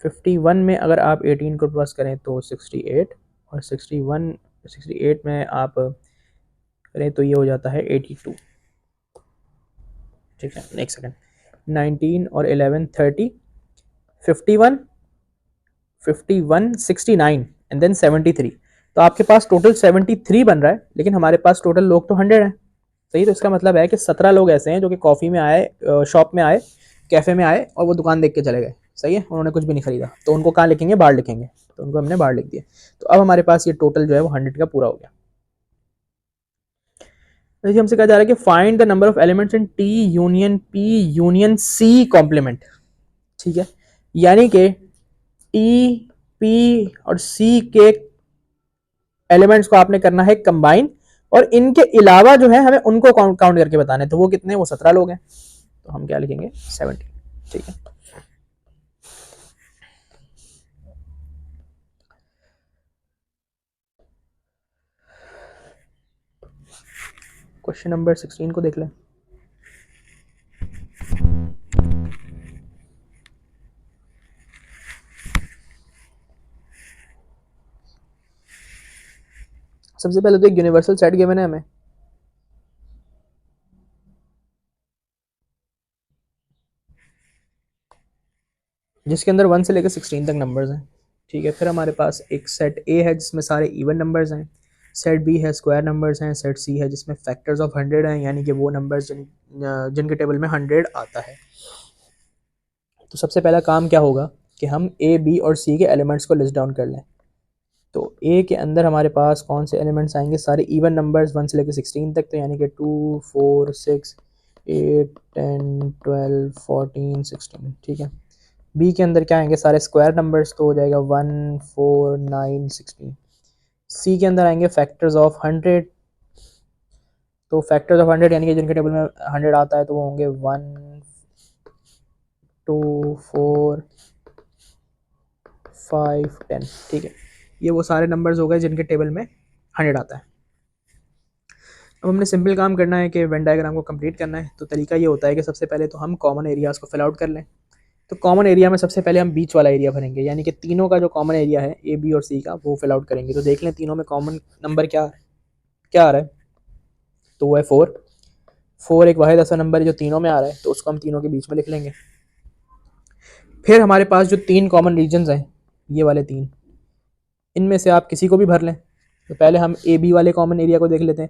51 में अगर आप 18 को प्लस करें तो 68, और 68 में आप करें तो ये हो जाता है 82। ठीक है, नेक्स्ट सेकंड, 19 और 11 30, 51 51 69 एंड देन 73। तो आपके पास टोटल 73 बन रहा है, लेकिन हमारे पास टोटल लोग तो 100 हैं। सही, तो इसका मतलब है कि 17 लोग ऐसे हैं जो कि कॉफ़ी में आए, शॉप में आए, कैफ़े में आए, और वो दुकान देख के चले गए। सही है, उन्होंने कुछ भी नहीं खरीदा, तो उनको कहाँ लिखेंगे, बाहर लिखेंगे। तो उनको हमने बाहर लिख दिया। तो अब हमारे पास ये टोटल जो है वो 100 का पूरा हो गया। तो हमसे कहा जा रहा है कि find the number of elements in T union P union C complement. ठीक है, यानी कि टी पी और सी के एलिमेंट्स को आपने करना है कंबाइन, और इनके अलावा जो है हमें उनको काउंट करके बताना है। तो वो कितने, वो 17 लोग हैं। तो हम क्या लिखेंगे, 70। ठीक है, क्वेश्चन नंबर 16 को देख लें। सबसे पहले तो एक यूनिवर्सल सेट गिवन है हमें, जिसके अंदर 1 से लेकर 16 तक नंबर्स हैं। ठीक है, फिर हमारे पास एक सेट ए है जिसमें सारे इवन नंबर्स हैं, सेट बी है स्क्वायर नंबर्स हैं, सेट सी है जिसमें फैक्टर्स ऑफ 100 हैं, यानी कि वो नंबर्स जिनके टेबल में 100 आता है। तो सबसे पहला काम क्या होगा कि हम ए बी और सी के एलिमेंट्स को लिस्ट डाउन कर लें। तो ए के अंदर हमारे पास कौन से एलिमेंट्स आएंगे, सारे इवन नंबर्स 1 से लेकर 16 तक, तो यानी कि 2 4 6 8 10 12 14 16। ठीक है, बी के अंदर क्या आएंगे, सारे स्क्वायर नंबर्स, तो हो जाएगा 1 4 9 16। सी के अंदर आएंगे फैक्टर्स ऑफ 100, तो फैक्टर्स ऑफ 100 यानी कि जिनके टेबल में 100 आता है तो वो होंगे 1 2 4 5 10। ठीक है, ये वो सारे नंबर्स हो गए जिनके टेबल में 100 आता है। अब हमने सिंपल काम करना है कि वेन डायग्राम को कंप्लीट करना है। तो तरीका ये होता है कि सबसे पहले तो हम कॉमन एरियाज़ को फिल आउट कर लें। तो कॉमन एरिया में सबसे पहले हम बीच वाला एरिया भरेंगे, यानी कि तीनों का जो कॉमन एरिया है ए बी और सी का, वो फिल आउट करेंगे। तो देख लें तीनों में कॉमन नंबर क्या क्या आ रहा है, तो वो है 4। 4 एक वाहिद ऐसा नंबर है जो तीनों में आ रहा है, तो उसको हम तीनों के बीच में लिख लेंगे। फिर हमारे पास जो 3 कॉमन रीजन्स हैं, ये वाले 3, इनमें से आप किसी को भी भर लें। तो पहले हम ए बी वाले कॉमन एरिया को देख लेते हैं।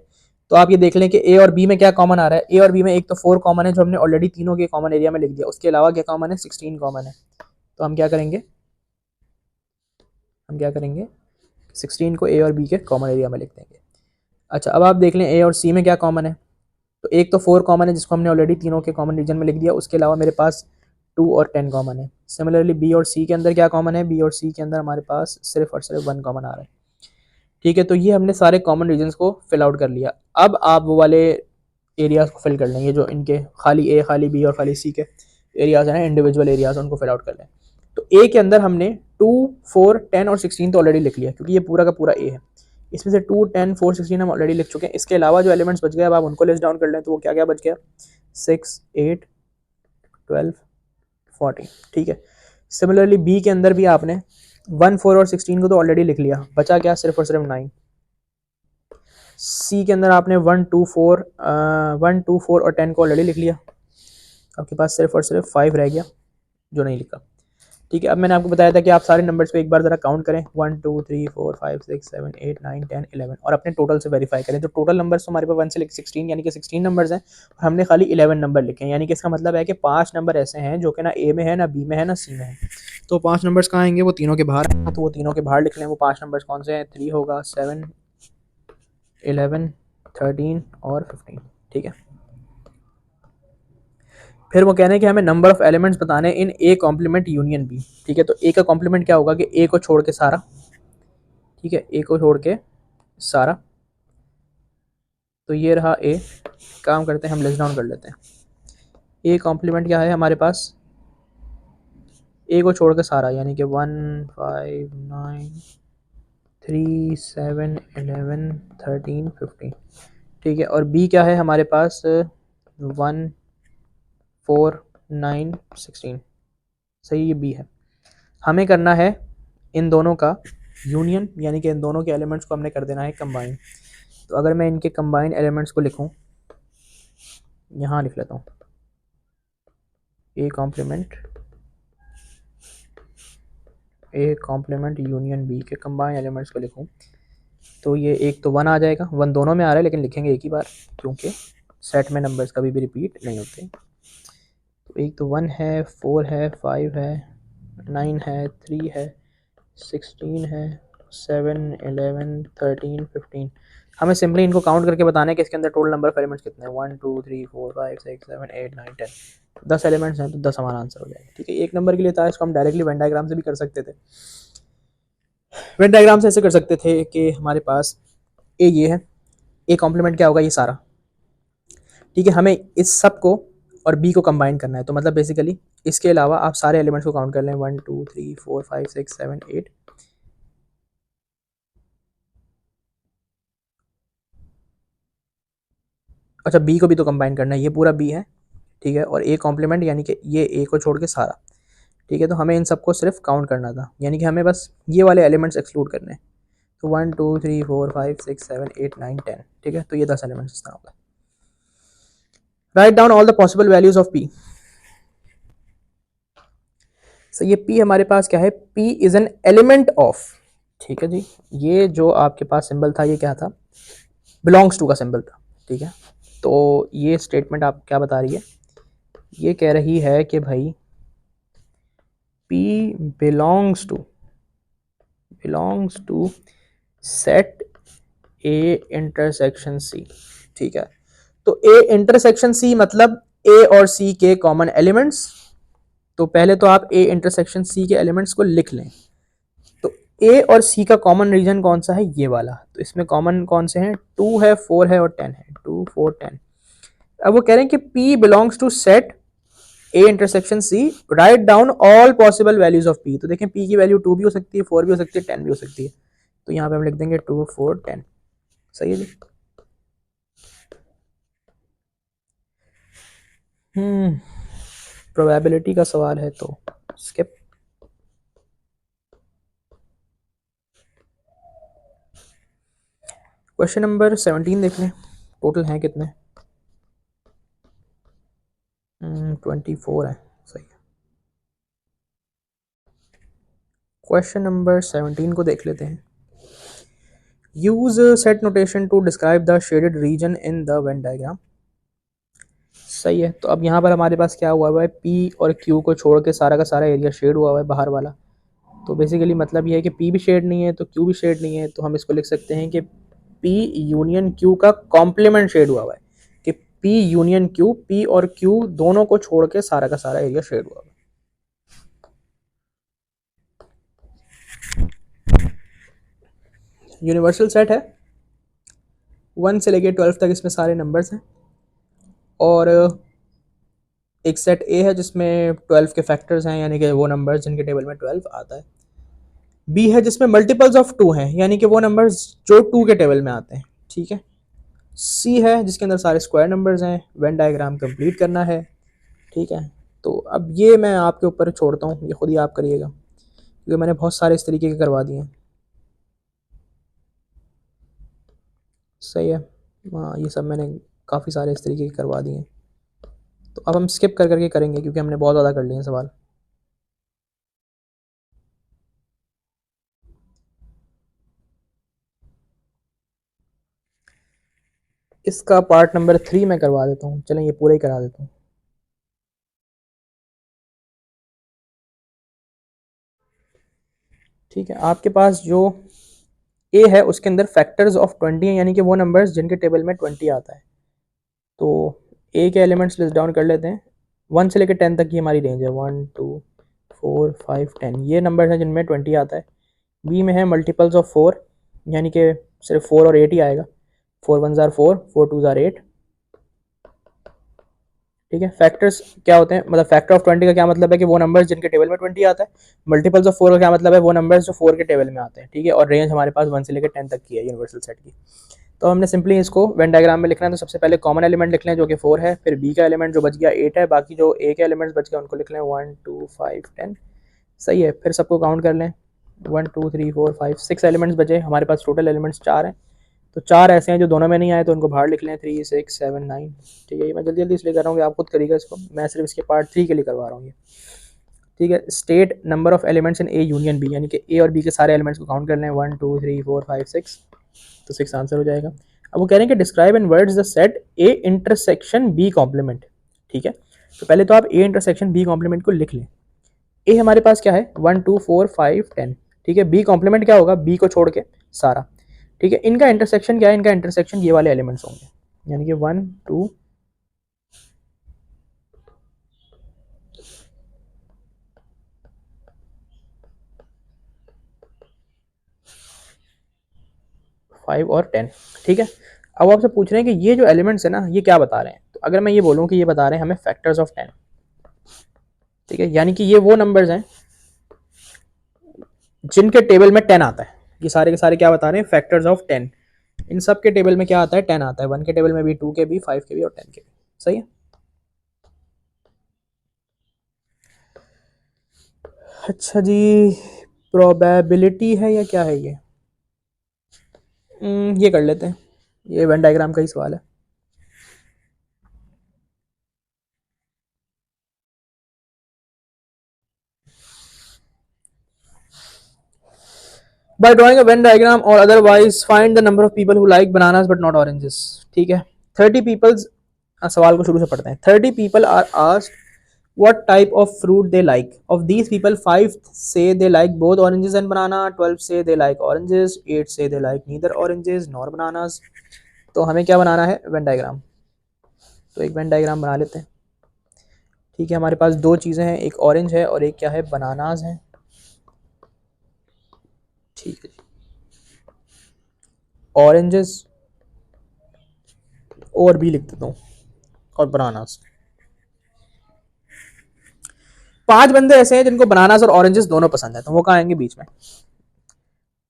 तो आप ये देख लें कि ए और बी में क्या कॉमन आ रहा है। ए और बी में एक तो 4 कॉमन है जो हमने ऑलरेडी तीनों के कॉमन एरिया में लिख दिया, उसके अलावा क्या कॉमन है, 16 कॉमन है। तो हम क्या करेंगे, 16 को ए और बी के कॉमन एरिया में लिख देंगे। अच्छा, अब आप देख लें ए और सी में क्या कॉमन है। तो एक तो 4 कॉमन है जिसको हमने ऑलरेडी तीनों के कॉमन रीजन में लिख दिया, उसके अलावा मेरे पास 2 और 10 कॉमन है। सिमिलरली बी और सी के अंदर क्या कॉमन है, बी और सी के अंदर हमारे पास सिर्फ और सिर्फ 1 कॉमन आ रहा है। ठीक है, तो ये हमने सारे कॉमन रीजन्स को फिल आउट कर लिया। अब आप वो वाले एरियाज को फिल कर लेंगे जो इनके खाली ए, खाली बी और खाली सी के एरियाज हैं, इंडिविजुअल एरियाज, उनको फिल आउट कर लें। तो ए के अंदर हमने 2, 4, 10 और 16 तो ऑलरेडी लिख लिया क्योंकि ये पूरा का पूरा ए है। इसमें से 2, 10, 4, 16 हम ऑलरेडी लिख चुके हैं। इसके अलावा जो एलिमेंट्स बच गए अब आप उनको लिस्ट डाउन कर लें, तो वो क्या क्या बच गया, 6, 8, 12, 14। ठीक है, सिमिलरली बी के अंदर भी आपने 1, 4 और 16 को तो ऑलरेडी लिख लिया, बचा क्या, सिर्फ और सिर्फ 9। सी के अंदर आपने 1, 2, 4 और 10 को ऑलरेडी लिख लिया, आपके पास सिर्फ और सिर्फ 5 रह गया जो नहीं लिखा। ठीक है, अब मैंने आपको बताया था कि आप सारे नंबर्स को एक बार ज़रा काउंट करें, 1, 2, 3, 4, 5, 6, 7, 8, 9, 10, 11 और अपने टोटल से वेरीफाई करें। तो टोटल नंबर्स तो हमारे पास 1 से 16 यानी कि 16 नंबर्स हैं और हमने खाली 11 नंबर लिखे हैं, यानी कि इसका मतलब है कि 5 नंबर ऐसे हैं जो कि ना ए में है, ना बी में है, ना सी में है। तो 5 नंबर्स कहाँ आएंगे, वो तीनों के बाहर हैं, तो वो तीनों के बाहर लिख लें। वो 5 नंबर्स कौन से हैं, 3 होगा, 7, 11, 13 और 15। ठीक है, फिर वो कह रहे हैं कि हमें नंबर ऑफ एलिमेंट्स बताने इन ए कॉम्प्लीमेंट यूनियन बी। ठीक है, तो ए का कॉम्प्लीमेंट क्या होगा कि ए को छोड़ के सारा। ठीक है, ए को छोड़ के सारा, तो ये रहा ए। काम करते हैं, हम लिस्ट डाउन कर लेते हैं। ए कॉम्प्लीमेंट क्या है हमारे पास, ए को छोड़ के सारा, यानी कि 1, 5, 9, 3, 7, 11, 13, 15। ठीक है, और बी क्या है हमारे पास, 1, 4, 9, 16। सही, ये बी है। हमें करना है इन दोनों का यूनियन, यानी कि इन दोनों के एलिमेंट्स को हमने कर देना है कंबाइन। तो अगर मैं इनके कंबाइन एलिमेंट्स को लिखूं, यहाँ लिख लेता हूँ, ए कॉम्प्लीमेंट यूनियन बी के कंबाइन एलिमेंट्स को लिखूं, तो ये एक तो 1 आ जाएगा, 1 दोनों में आ रहा है लेकिन लिखेंगे एक ही बार क्योंकि सेट में नंबर्स कभी भी रिपीट नहीं होते। तो एक तो 1 है, 4 है, 5 है, 9 है, 3 है, 16 है, 7, 11, 13, 15। हमें सिंपली इनको काउंट करके बताना है कि इसके अंदर टोटल नंबर ऑफ एलिमेंट्स कितने हैं, 1, 2, 3, 4, 5, 6, 7, 8, 9, 10। 10 एलिमेंट्स हैं तो 10 हमारा आंसर हो जाएगा। ठीक है, एक नंबर के लिए था, इसको हम डायरेक्टली वेन डायग्राम से भी कर सकते थे। वेन डायग्राम से ऐसे कर सकते थे कि हमारे पास ए ये है, ए कॉम्प्लीमेंट क्या होगा, ये सारा। ठीक है, हमें इस सब को और बी को कंबाइन करना है, तो मतलब बेसिकली इसके अलावा आप सारे एलिमेंट्स को काउंट कर लें, 1, 2, 3, 4, 5, 6, 7, 8। अच्छा, बी को भी तो कंबाइन करना है, ये पूरा बी है। ठीक है, और ए कॉम्प्लीमेंट यानी कि ये ए को छोड़ के सारा। ठीक है, तो हमें इन सबको सिर्फ काउंट करना था, यानी कि हमें बस ये वाले एलिमेंट्स एक्सक्लूड करने हैं। तो 1, 2, 3, 4, 5, 6, 7, 8, 9, 10। ठीक है, तो ये 10 एलिमेंट्स इस तरह होगा। Write down all the possible values of P. So ये पी हमारे पास क्या है, P is an element of. ठीक है जी, ये जो आपके पास सिंबल था ये क्या था, बिलोंग्स टू का सिंबल था। ठीक है, तो ये स्टेटमेंट आप क्या बता रही है, ये कह रही है कि भाई P belongs to set A intersection C। ठीक है, तो A इंटरसेक्शन C मतलब A और C के कॉमन एलिमेंट्स। तो पहले तो आप A इंटरसेक्शन C के एलिमेंट्स को लिख लें। तो A और C का कॉमन रीजन कौन सा है, ये वाला। तो इसमें कॉमन कौन से हैं, 2 है, 4 है और 10 है, 2, 4, 10। अब वो कह रहे हैं कि P belongs to set A intersection C, right down all possible values of P. तो देखें पी की वैल्यू 2 भी हो सकती है, 4 भी हो सकती है, 10 भी हो सकती है। तो यहाँ पे हम लिख देंगे 2, 4, 10। सही है जी। प्रोबेबिलिटी का सवाल है तो स्किप। क्वेश्चन नंबर 17 देख लें, टोटल हैं कितने, 24 है। सही है, क्वेश्चन नंबर 17 को देख लेते हैं। Use set notation to describe the shaded region in the Venn diagram. सही है। तो अब यहाँ पर हमारे पास क्या हुआ है, पी और क्यू को छोड़ के सारा का सारा एरिया शेड हुआ हुआ है बाहर वाला। तो बेसिकली मतलब ये है कि पी भी शेड नहीं है तो क्यू भी शेड नहीं है, तो हम इसको लिख सकते हैं कि पी यूनियन क्यू का कॉम्प्लीमेंट शेड हुआ हुआ है, कि पी यूनियन क्यू, पी और क्यू दोनों को छोड़ के सारा का सारा एरिया शेड हुआ हुआ है। यूनिवर्सल सेट है, 1 से लेके 12 तक इसमें सारे नंबर्स हैं, और एक सेट ए है जिसमें 12 के फैक्टर्स हैं, यानी कि वो नंबर्स जिनके टेबल में 12 आता है। बी है जिसमें मल्टीपल्स ऑफ 2 हैं, यानी कि वो नंबर्स जो 2 के टेबल में आते हैं। ठीक है। सी है जिसके अंदर सारे स्क्वायर नंबर्स हैं, वेन डायग्राम कंप्लीट करना है। ठीक है। तो अब ये मैं आपके ऊपर छोड़ता हूँ, ये खुद ही आप करिएगा, क्योंकि मैंने बहुत सारे इस तरीके के करवा दिए हैं। सही है। हाँ, ये सब मैंने काफ़ी सारे इस तरीके के करवा दिए हैं। तो अब हम स्किप कर करके करेंगे क्योंकि हमने बहुत ज़्यादा कर लिए हैं सवाल। इसका पार्ट नंबर 3 मैं करवा देता हूँ, चलें ये पूरा ही करा देता हूँ। ठीक है। आपके पास जो ए है उसके अंदर फैक्टर्स ऑफ 20 हैं, यानी कि वो नंबर्स जिनके टेबल में 20 आता है। तो ए के एलिमेंट्स लिस्ट डाउन कर लेते हैं। 1 से लेकर 10 तक की हमारी रेंज है, 1 2 4 5 10, ये नंबर हैं जिनमें 20 आता है। बी में है मल्टीपल्स ऑफ 4, यानी कि सिर्फ 4 और 8 ही आएगा, 4 1 ज़ार 4, 4 2 ज़ार 8। ठीक है। फैक्टर्स क्या होते हैं, मतलब फैक्टर ऑफ 20 का क्या मतलब है कि वो नंबर्स जिनके टेबल में 20 आता है। मल्टीपल्स ऑफ 4 का क्या मतलब है, वो नंबर्स जो 4 के टेबल में आते हैं। ठीक है। और रेंज हमारे पास 1 से लेकर 10 तक की है यूनिवर्सल सेट की। तो हमने सिंपली इसको वेन डायग्राम में लिखना है, तो सबसे पहले कॉमन एलिमेंट लिख लें जो कि 4 है, फिर बी का एलिमेंट जो बच गया 8 है, बाकी जो ए के एलिमेंट्स बच गए उनको लिख लें 1 2 5 10। सही है। फिर सबको काउंट कर लें, 1 2 3 4 5 6 एलिमेंट्स बचे हमारे पास, टोटल एलिमेंट्स 4 हैं। तो 4 ऐसे हैं जो दोनों में नहीं आए, तो उनको बाहर लिख लें, 3 6 7 9। ठीक है। ये मैं जल्दी जल्दी इसलिए कर रहा हूँ कि आप खुद करिएगा इसको, मैं सिर्फ इसके पार्ट 3 के लिए करवा रहा हूँ ये। ठीक है। State number of elements in A union B, यानी कि ए और बी के सारे एलिमेंट्स को काउंट कर लें, 1 2 3 4 5 6, तो 6 आंसर हो जाएगा। अब वो कह रहे हैं कि describe in words the set A intersection B complement. ठीक है। तो पहले तो आप ए इंटरसेक्शन बी कॉम्प्लीमेंट को लिख लें। ए हमारे पास क्या है, 1 2 4 5 10। ठीक है। बी कॉम्प्लीमेंट क्या होगा, बी को छोड़ के सारा। ठीक है। इनका इंटरसेक्शन क्या है, इनका इंटरसेक्शन ये वाले एलिमेंट्स होंगे, यानी कि 1 2 5 और 10। ठीक है। अब आपसे पूछ रहे हैं कि ये जो एलिमेंट्स है ना, ये क्या बता रहे हैं। तो अगर मैं ये बोलूँ कि ये बता रहे हैं हमें फैक्टर्स ऑफ 10। ठीक है। यानी कि ये वो नंबर्स हैं जिनके टेबल में 10 आता है। ये सारे के सारे क्या बता रहे हैं, फैक्टर्स ऑफ 10। इन सब के टेबल में क्या आता है, 10 आता है। 1 के टेबल में भी, 2 के भी, 5 के भी और 10 के भी। सही है। अच्छा जी, प्रोबेबिलिटी है या क्या है ये, ये कर लेते हैं, ये वेन डायग्राम का ही सवाल है। By drawing a Venn diagram or otherwise find the number of people who like bananas but not oranges। ठीक है। 30 people's, सवाल को शुरू से पढ़ते हैं। 30 people are asked what type of fruit they like. Of these people, 5 say they like both oranges and banana, 12 say they like oranges, 8 say they like neither oranges nor bananas। तो हमें क्या बनाना है, वेन डायग्राम। तो एक Venn diagram बना लेते हैं। ठीक है। हमारे पास दो चीज़ें हैं, एक ऑरेंज है और एक क्या है, बनानाज है। ठीक है। ऑरेंजेस और भी लिख देता हूँ, और बनानास। 5 बंदे ऐसे हैं जिनको बनानास और ऑरेंजेस दोनों पसंद है, तो वो कहाँ आएंगे, बीच में।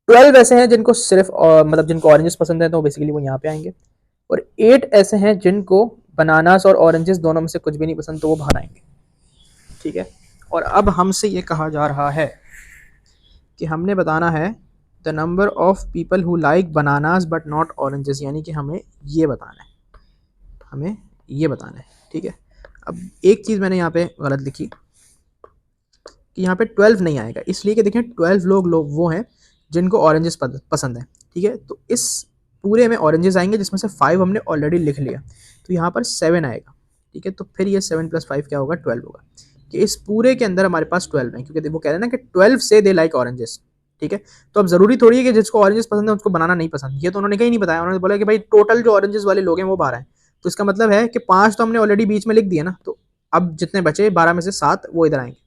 12 ऐसे हैं जिनको सिर्फ मतलब जिनको ऑरेंजेस पसंद है, तो बेसिकली वो यहाँ पे आएंगे। और 8 ऐसे हैं जिनको बनानास और ऑरेंजेस दोनों में से कुछ भी नहीं पसंद, तो वो बाहर आएंगे। ठीक है। और अब हमसे ये कहा जा रहा है कि हमने बताना है the number of people who like bananas but not oranges, यानी कि हमें ये बताना है, हमें ये बताना है। ठीक है। अब एक चीज़ मैंने यहाँ पे गलत लिखी कि यहाँ पे 12 नहीं आएगा, इसलिए कि देखें 12 लोग वो हैं जिनको ऑरेंजेस पसंद है। ठीक है। तो इस पूरे में ऑरेंजेस आएंगे जिसमें से 5 हमने ऑलरेडी लिख लिया, तो यहाँ पर 7 आएगा, ठीक है। तो फिर ये 7 + 5 क्या होगा, 12 होगा, कि इस पूरे के अंदर हमारे पास 12 है, क्योंकि वो कह रहे हैं ना कि 12 से दे लाइक ऑरेंजेस, ठीक है। तो अब जरूरी थोड़ी है कि जिसको ऑरेंजेस पसंद है उसको बनाना नहीं पसंद, ये तो उन्होंने कहीं नहीं बताया। उन्होंने बोला कि भाई टोटल जो ऑरेंजेस वाले लोग हैं वो 12 हैं, तो इसका मतलब है कि 5 तो हमने ऑलरेडी बीच में लिख दिया ना, तो अब जितने बचे 12 में से 7 वो इधर आएंगे,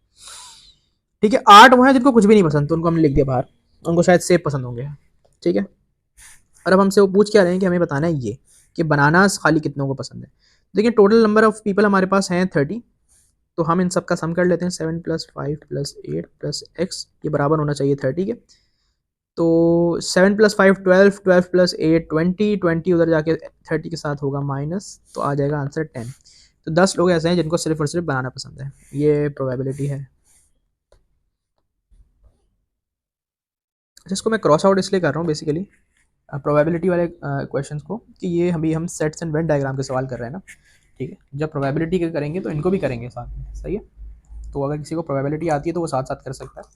ठीक है। 8 वो हैं जिनको कुछ भी नहीं पसंद, तो उनको हमने लिख दिया बाहर, उनको शायद सेब पसंद होंगे, ठीक है। और अब हमसे वो पूछ क्या रहे हैं कि हमें बताना है ये कि बनानास खाली कितनों को पसंद है। देखिए टोटल नंबर ऑफ पीपल हमारे पास हैं 30, तो हम इन सब का सम कर लेते हैं, 7 + 5 + 8 + x, ये बराबर होना चाहिए 30 के। तो 7 + 5 12, 12 + 8 20, 20 उधर जाके 30 के साथ होगा माइनस, तो आ जाएगा आंसर 10। तो 10 लोग ऐसे हैं जिनको सिर्फ और सिर्फ बनाना पसंद है, ये प्रोबेबिलिटी है। जिसको मैं क्रॉस आउट इसलिए कर रहा हूँ बेसिकली प्रोबेबिलिटी वाले क्वेश्चंस को, कि ये अभी हम सेट्स एंड वेन डायग्राम के सवाल कर रहे हैं ना, ठीक है। जब प्रोबेबिलिटी के करेंगे तो इनको भी करेंगे साथ में, सही है। तो अगर किसी को प्रोबेबिलिटी आती है तो वो साथ साथ कर सकता है,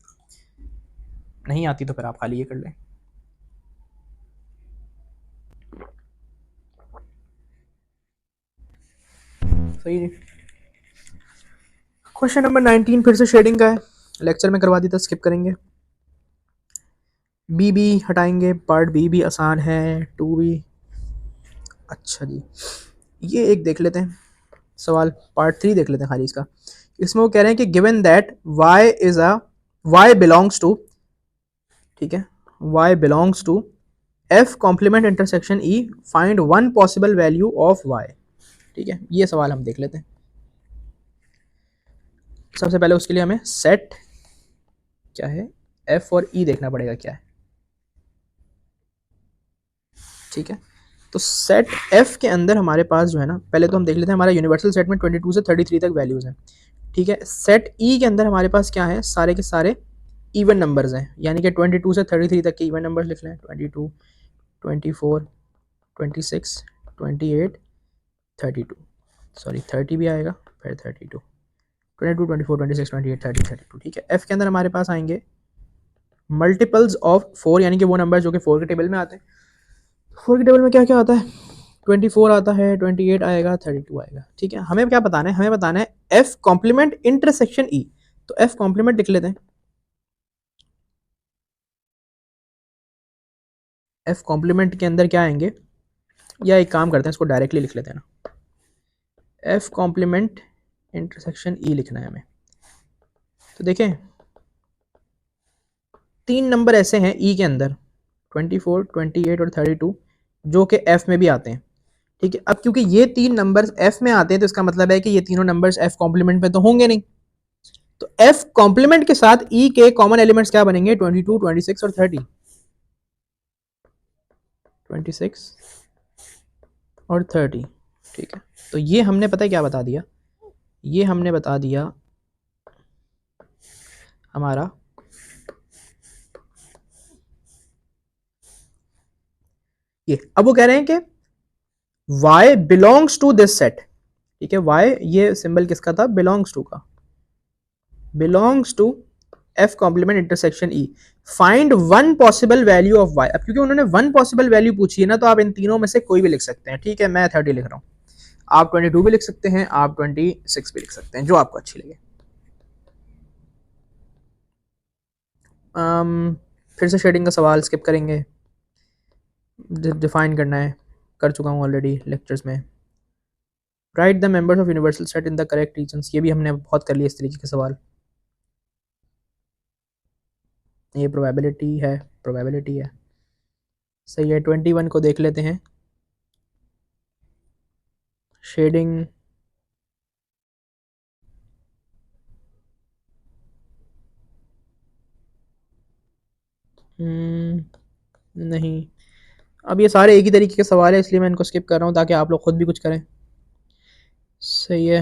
नहीं आती तो फिर आप खाली ये कर लें। सही है। क्वेश्चन नंबर 19 फिर से शेडिंग का है, लेक्चर में करवा दी था, स्किप करेंगे। बी बी हटाएंगे, पार्ट बी भी आसान है, टू बी। अच्छा जी, ये एक देख लेते हैं सवाल, पार्ट 3 देख लेते हैं खाली इसका। इसमें वो कह रहे हैं कि given that y is a y belongs to, ठीक है, y belongs to f complement intersection e, find one possible value of y, ठीक है। ये सवाल हम देख लेते हैं। सबसे पहले उसके लिए हमें सेट क्या है, f और e देखना पड़ेगा क्या है, ठीक है। तो सेट f के अंदर हमारे पास जो है ना, पहले तो हम देख लेते हैं, हमारा यूनिवर्सल सेट में 22 से 33 तक वैल्यूज हैं, ठीक है। सेट ई के अंदर हमारे पास क्या है, सारे के सारे इवन नंबर्स हैं, यानी कि 22 से 33 तक के इवन नंबर्स लिख लें, 22, 24, 26, 28, 32, सॉरी 30 भी आएगा, फिर 32, 22, 24, 26, 28, 30, 32, ठीक है। एफ के अंदर हमारे पास आएंगे मल्टीपल्स ऑफ 4, यानी कि वो नंबर जो कि 4 के टेबल में आते हैं। 4 के टेबल में क्या क्या आता है, 24 आता है, 28 आएगा, 32 आएगा, ठीक है। हमें क्या बताना है, हमें बताना है एफ कॉम्प्लीमेंट इंटरसेक्शन ई, तो एफ कॉम्प्लीमेंट लिख लेते हैं। एफ कॉम्प्लीमेंट के अंदर क्या आएंगे, या एक काम करते हैं इसको डायरेक्टली लिख लेते हैं ना, एफ कॉम्प्लीमेंट इंटरसेक्शन ई लिखना है हमें। तो देखें 3 नंबर ऐसे हैं ई के अंदर, 24, 28 और 32, जो कि एफ में भी आते हैं, ठीक है। अब क्योंकि ये 3 नंबर्स एफ में आते हैं तो इसका मतलब है कि ये तीनों नंबर्स एफ कॉम्प्लीमेंट में तो होंगे नहीं, तो एफ कॉम्प्लीमेंट के साथ ई के कॉमन एलिमेंट्स क्या बनेंगे, 22, 26 और 30, 26 और 30, ठीक है। तो ये हमने पता है क्या बता दिया, ये हमने बता दिया हमारा ये। अब वो कह रहे हैं कि y belongs to this set, ठीक है। y ये सिंबल किसका था, बिलोंग्स टू का, belongs to f complement intersection e, find one possible value of y। अब क्योंकि उन्होंने वन पॉसिबल वैल्यू पूछी है ना, तो आप इन तीनों में से कोई भी लिख सकते हैं, ठीक है। मैं 30 लिख रहा हूँ, आप 22 भी लिख सकते हैं, आप 26 भी लिख सकते हैं, जो आपको अच्छी लगे। फिर से शेडिंग का सवाल स्किप करेंगे, डिफाइन करना है, कर चुका हूँ ऑलरेडी लेक्चर्स में। Write the members of universal set in the correct regions, ये भी हमने बहुत कर लिया इस तरीके के सवाल। ये प्रोबेबिलिटी है, प्रोबेबिलिटी है, सही है। 21 को देख लेते हैं, शेडिंग नहीं, अब ये सारे एक ही तरीके के सवाल है, इसलिए मैं इनको स्किप कर रहा हूँ ताकि आप लोग खुद भी कुछ करें, सही है।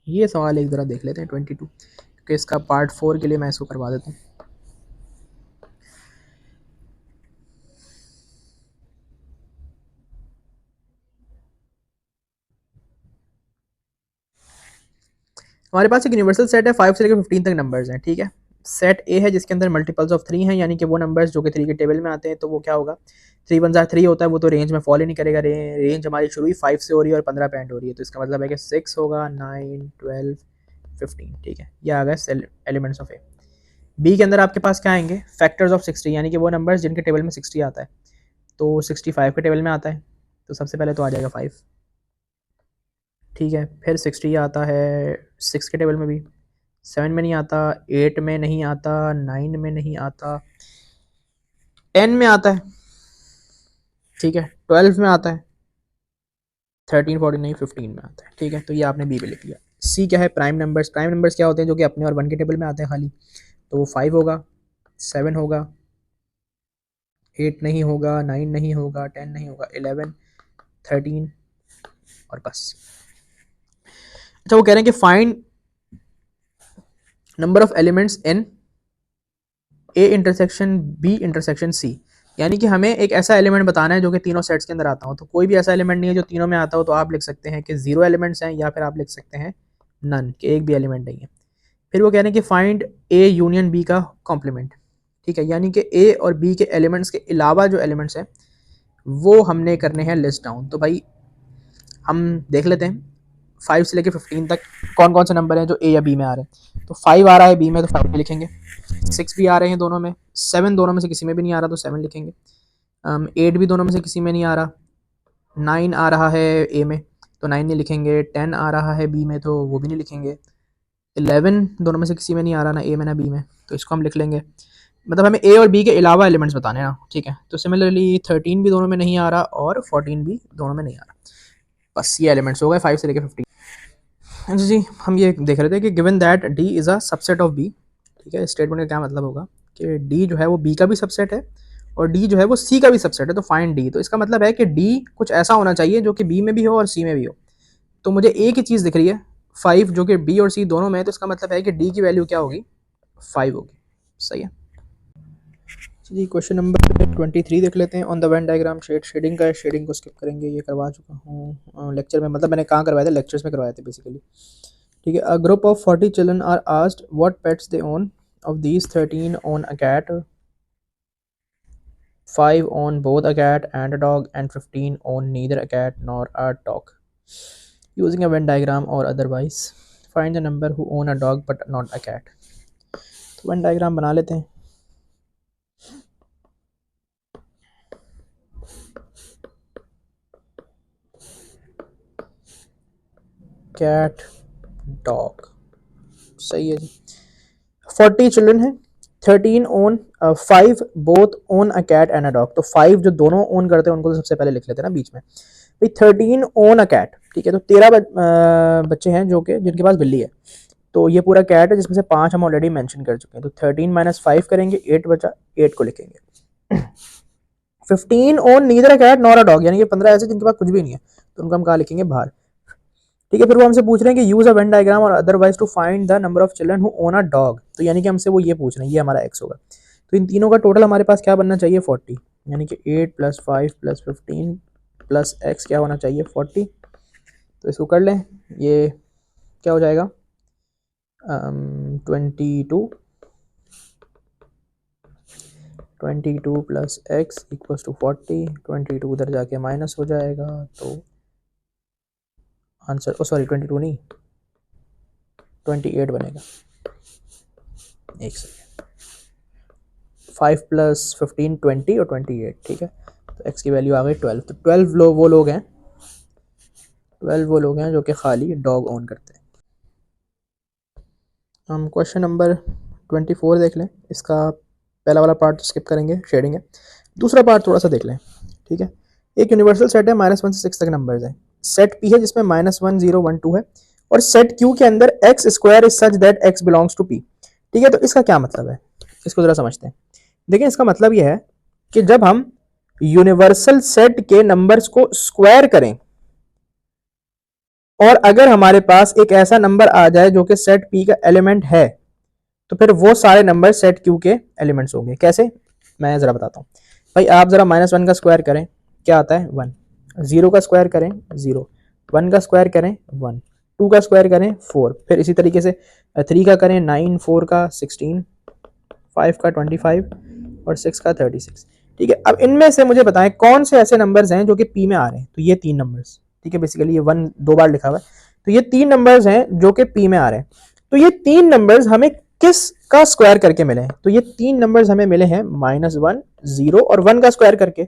ये सवाल एक ज़रा देख लेते हैं 22, क्योंकि इसका पार्ट 4 के लिए मैं इसको करवा देता हूँ। हमारे पास एक यूनिवर्सल सेट है, 5 से लेकर 15 तक नंबर्स हैं, ठीक है। सेट ए है जिसके अंदर मल्टीपल्स ऑफ 3 हैं, यानी कि वो नंबर्स जो कि 3 के टेबल में आते हैं, तो वो क्या होगा, 3 वन जार 3 होता है, वो तो रेंज में फॉल ही नहीं करेगा। रेंज हमारी शुरू ही 5 से हो रही है और 15 पे एंड हो रही है, तो इसका मतलब है कि 6 होगा, 9, 12, 15, ठीक है। ये आ गए एलिमेंट्स ऑफ ए। बी के अंदर आपके पास क्या आएंगे, फैक्टर्स ऑफ 60, यानी कि वो नंबर्स जिनके टेबल में 60 आता है, तो 65 के टेबल में आता है, तो सबसे पहले तो आ जाएगा 5, ठीक है। फिर 60 आता है 6 के टेबल में भी, 7 में नहीं आता, 8 में नहीं आता, 9 में नहीं आता, 10 में आता है, ठीक है, 12 में आता है, 13, 14 नहीं, 15 में आता है, ठीक है। तो ये आपने बी पे लिख लिया। सी क्या है, प्राइम नंबर्स। प्राइम नंबर्स क्या होते हैं, जो कि अपने और 1 के टेबल में आते हैं खाली, तो वो 5 होगा, 7 होगा, 8 नहीं होगा, 9 नहीं होगा, 10 नहीं होगा, 11, 13 और बस। अच्छा, वो कह रहे हैं कि find number of elements in A intersection B intersection C, यानी कि हमें एक ऐसा एलिमेंट बताना है जो कि तीनों सेट्स के अंदर आता हो। तो कोई भी ऐसा एलिमेंट नहीं है जो तीनों में आता हो, तो आप लिख सकते हैं कि 0 एलिमेंट्स हैं, या फिर आप लिख सकते हैं नन, कि एक भी एलिमेंट नहीं है। फिर वो कह रहे हैं कि फाइंड ए यूनियन बी का कॉम्प्लीमेंट, ठीक है, यानी कि ए और बी के एलिमेंट्स के अलावा जो एलिमेंट्स हैं वो हमने करने हैं लिस्ट डाउन। तो भाई हम देख लेते हैं 5 से लेकर 15 तक कौन कौन से नंबर हैं जो ए या बी में आ रहे हैं। तो 5 आ रहा है बी में, तो 5 में लिखेंगे। 6 भी आ रहे हैं दोनों में, 7 दोनों में से किसी में भी नहीं आ रहा, तो 7 लिखेंगे। 8 भी दोनों में से किसी में नहीं आ रहा, 9 आ रहा है ए में, तो 9 नहीं लिखेंगे। 10 आ रहा है बी में, तो वो भी नहीं लिखेंगे। 11 दोनों में से किसी में नहीं आ रहा, ना ए में ना बी में, तो इसको हम लिख लेंगे। मतलब हमें ए और बी के अलावा एलिमेंट्स बताने हैं ना, ठीक है। तो सिमिलरली 13 भी दोनों में नहीं आ रहा और 14 भी दोनों में नहीं आ रहा। बस ये एलिमेंट्स हो गए 5 से लेकर 15। अच्छा जी, हम ये देख रहे थे कि given that D is a subset of B, ठीक है। स्टेटमेंट का क्या मतलब होगा कि डी जो है वो बी का भी सबसेट है और डी जो है वो सी का भी सबसेट है, तो फाइंड डी। तो इसका मतलब है कि डी कुछ ऐसा होना चाहिए जो कि बी में भी हो और सी में भी हो। तो मुझे एक ही चीज़ दिख रही है 5, जो कि बी और सी दोनों में है, तो इसका मतलब है कि डी की वैल्यू क्या होगी, 5 होगी। सही है जी। क्वेश्चन नंबर 23 देख लेते हैं। On the Venn diagram shading का है, शेडिंग को स्किप करेंगे, ये करवा चुका हूँ लेक्चर में, मतलब मैंने कहाँ करवाए थे, लेक्चर्स में करवाए थे बेसिकली, ठीक है। A group of 40 children are asked what pets they own, of these 13 own a cat, 5 own both a cat and a dog, and 15 own neither a cat nor a dog. Using a Venn diagram or otherwise, find the number who own a dog but not a cat. तो Venn diagram बना लेते हैं। Cat, dog, सही है जी। 40 children है, 13 own, 5 both own a cat and a dog. तो 5 जो दोनों ओन करते हैं उनको तो सबसे पहले लिख लेते हैं ना बीच में। भाई 13 ओन अ कैट, ठीक है। तो 13 बच्चे हैं जो कि जिनके पास बिल्ली है, तो ये पूरा कैट है जिसमें से 5 हम ऑलरेडी मेंशन कर चुके हैं। तो 13 माइनस 5 करेंगे, 8 बचा, 8 को लिखेंगे। 15 own neither a cat nor a dog, यानी कि 15 ऐसे जिनके पास कुछ भी नहीं है, तो उनको हम कहाँ लिखेंगे, बाहर, ठीक है। फिर वो हमसे पूछ रहे हैं कि use a Venn diagram or otherwise to find the number of children who own a dog. तो यानी कि हमसे वो ये पूछ रहे हैं, ये हमारा एक्स होगा। तो इन तीनों का टोटल हमारे पास क्या बनना चाहिए, 40, यानी कि 8 प्लस 5 प्लस 15 प्लस एक्स क्या होना चाहिए, 40। तो इसको कर लें, ये क्या हो जाएगा, 22 प्लस एक्स इक्वल्स टू 40। 22 उधर जाके माइनस हो जाएगा, तो आंसर, ओ सॉरी 22 नहीं 28 बनेगा। एक सेकेंड, 5 प्लस 15 20 और 28, ठीक है। तो एक्स की वैल्यू आ गई 12। तो 12 लोग वो लोग हैं, 12 वो लोग हैं जो कि खाली डॉग ओन करते हैं। हम क्वेश्चन नंबर 24 देख लें। इसका पहला वाला पार्ट स्किप करेंगे, शेडिंग है। दूसरा पार्ट थोड़ा सा देख लें, ठीक है। एक यूनिवर्सल सेट है, -1 से 6 तक नंबर्स है। सेट पी है जिसमें -1 0 1 2 है, और सेट क्यू के अंदर X square is such that X belongs to P, ठीक है। तो इसका क्या मतलब है, इसको जरा समझते हैं। देखिए, इसका मतलब यह है कि जब हम यूनिवर्सल सेट के नंबर्स को स्क्वायर करें और अगर हमारे पास एक ऐसा नंबर आ जाए जो कि सेट पी का एलिमेंट है, तो फिर वो सारे नंबर सेट क्यू के एलिमेंट्स होंगे। कैसे, मैं जरा बताता हूँ। भाई आप जरा -1 का स्क्वायर करें, क्या आता है, 1। 0 का स्क्वायर करें, 0। 1 का स्क्वायर करें, 1। 2 का स्क्वायर करें 4, फिर इसी तरीके से 3 का करें 9, 4 का 16, 5 का 25 और 6 का 36। ठीक है, अब इनमें से मुझे बताएं कौन से ऐसे नंबर्स हैं जो कि पी में आ रहे हैं। तो ये 3 नंबर्स, ठीक है, बेसिकली ये 1 2 बार लिखा हुआ है, तो ये 3 नंबर्स हैं जो कि पी में आ रहे हैं। तो ये 3 नंबर्स हमें किस का स्क्वायर करके मिले हैं? तो ये 3 नंबर्स हमें मिले हैं -1, 0 और 1 का स्क्वायर करके।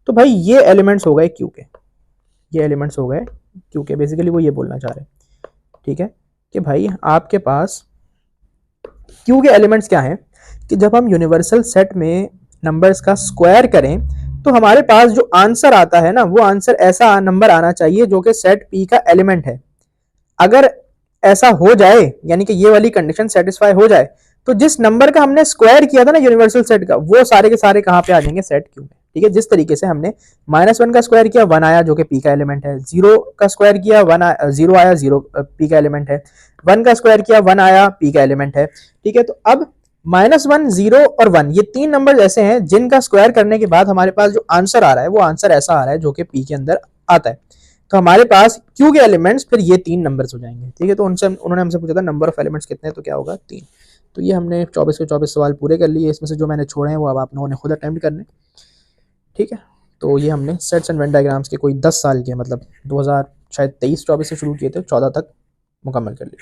तो भाई ये एलिमेंट्स हो गए क्यू के, ये एलिमेंट्स हो गए क्यू के। बेसिकली वो ये बोलना चाह रहे हैं, ठीक है, कि भाई आपके पास क्यू के एलिमेंट्स क्या हैं कि जब हम यूनिवर्सल सेट में नंबर्स का स्क्वायर करें तो हमारे पास जो आंसर आता है ना, वो आंसर ऐसा नंबर आना चाहिए जो कि सेट पी का एलिमेंट है। अगर ऐसा हो जाए, यानी कि ये वाली कंडीशन सेटिस्फाई हो जाए, तो जिस नंबर का हमने स्क्वायर किया था ना यूनिवर्सल सेट का, वो सारे के सारे कहाँ पे आ जाएंगे? सेट क्यू में। ठीक है, जिस तरीके से हमने -1 का स्क्वायर किया 1 आया जो कि पी का एलिमेंट है, 0 का स्क्वायर किया 0 आया, 0 पी का एलिमेंट है, 1 का स्क्वायर किया 1 आया, पी का एलिमेंट है। ठीक है, तो अब -1, 0 और 1 ये 3 नंबर ऐसे हैं जिनका स्क्वायर करने के बाद हमारे पास जो आंसर आ रहा है वो आंसर ऐसा आ रहा है जो कि पी के अंदर आता है। तो हमारे पास क्यू के एलिमेंट्स फिर ये 3 नंबर्स हो जाएंगे। ठीक है, तो उन्होंने हमसे पूछा था नंबर ऑफ एलिमेंट्स कितने, तो क्या होगा? 3। तो ये हमने 24 के 24 सवाल पूरे कर लिए। इसमें से जो मैंने छोड़े हैं वो अब आप लोगों ने खुद अटेम्प्ट करने। ठीक है, तो ये हमने सेट्स एंड वेन डायग्राम्स के कोई 10 साल के, मतलब 2000 शायद 23-24 से शुरू किए थे, 14 तक मुकम्मल कर लिए।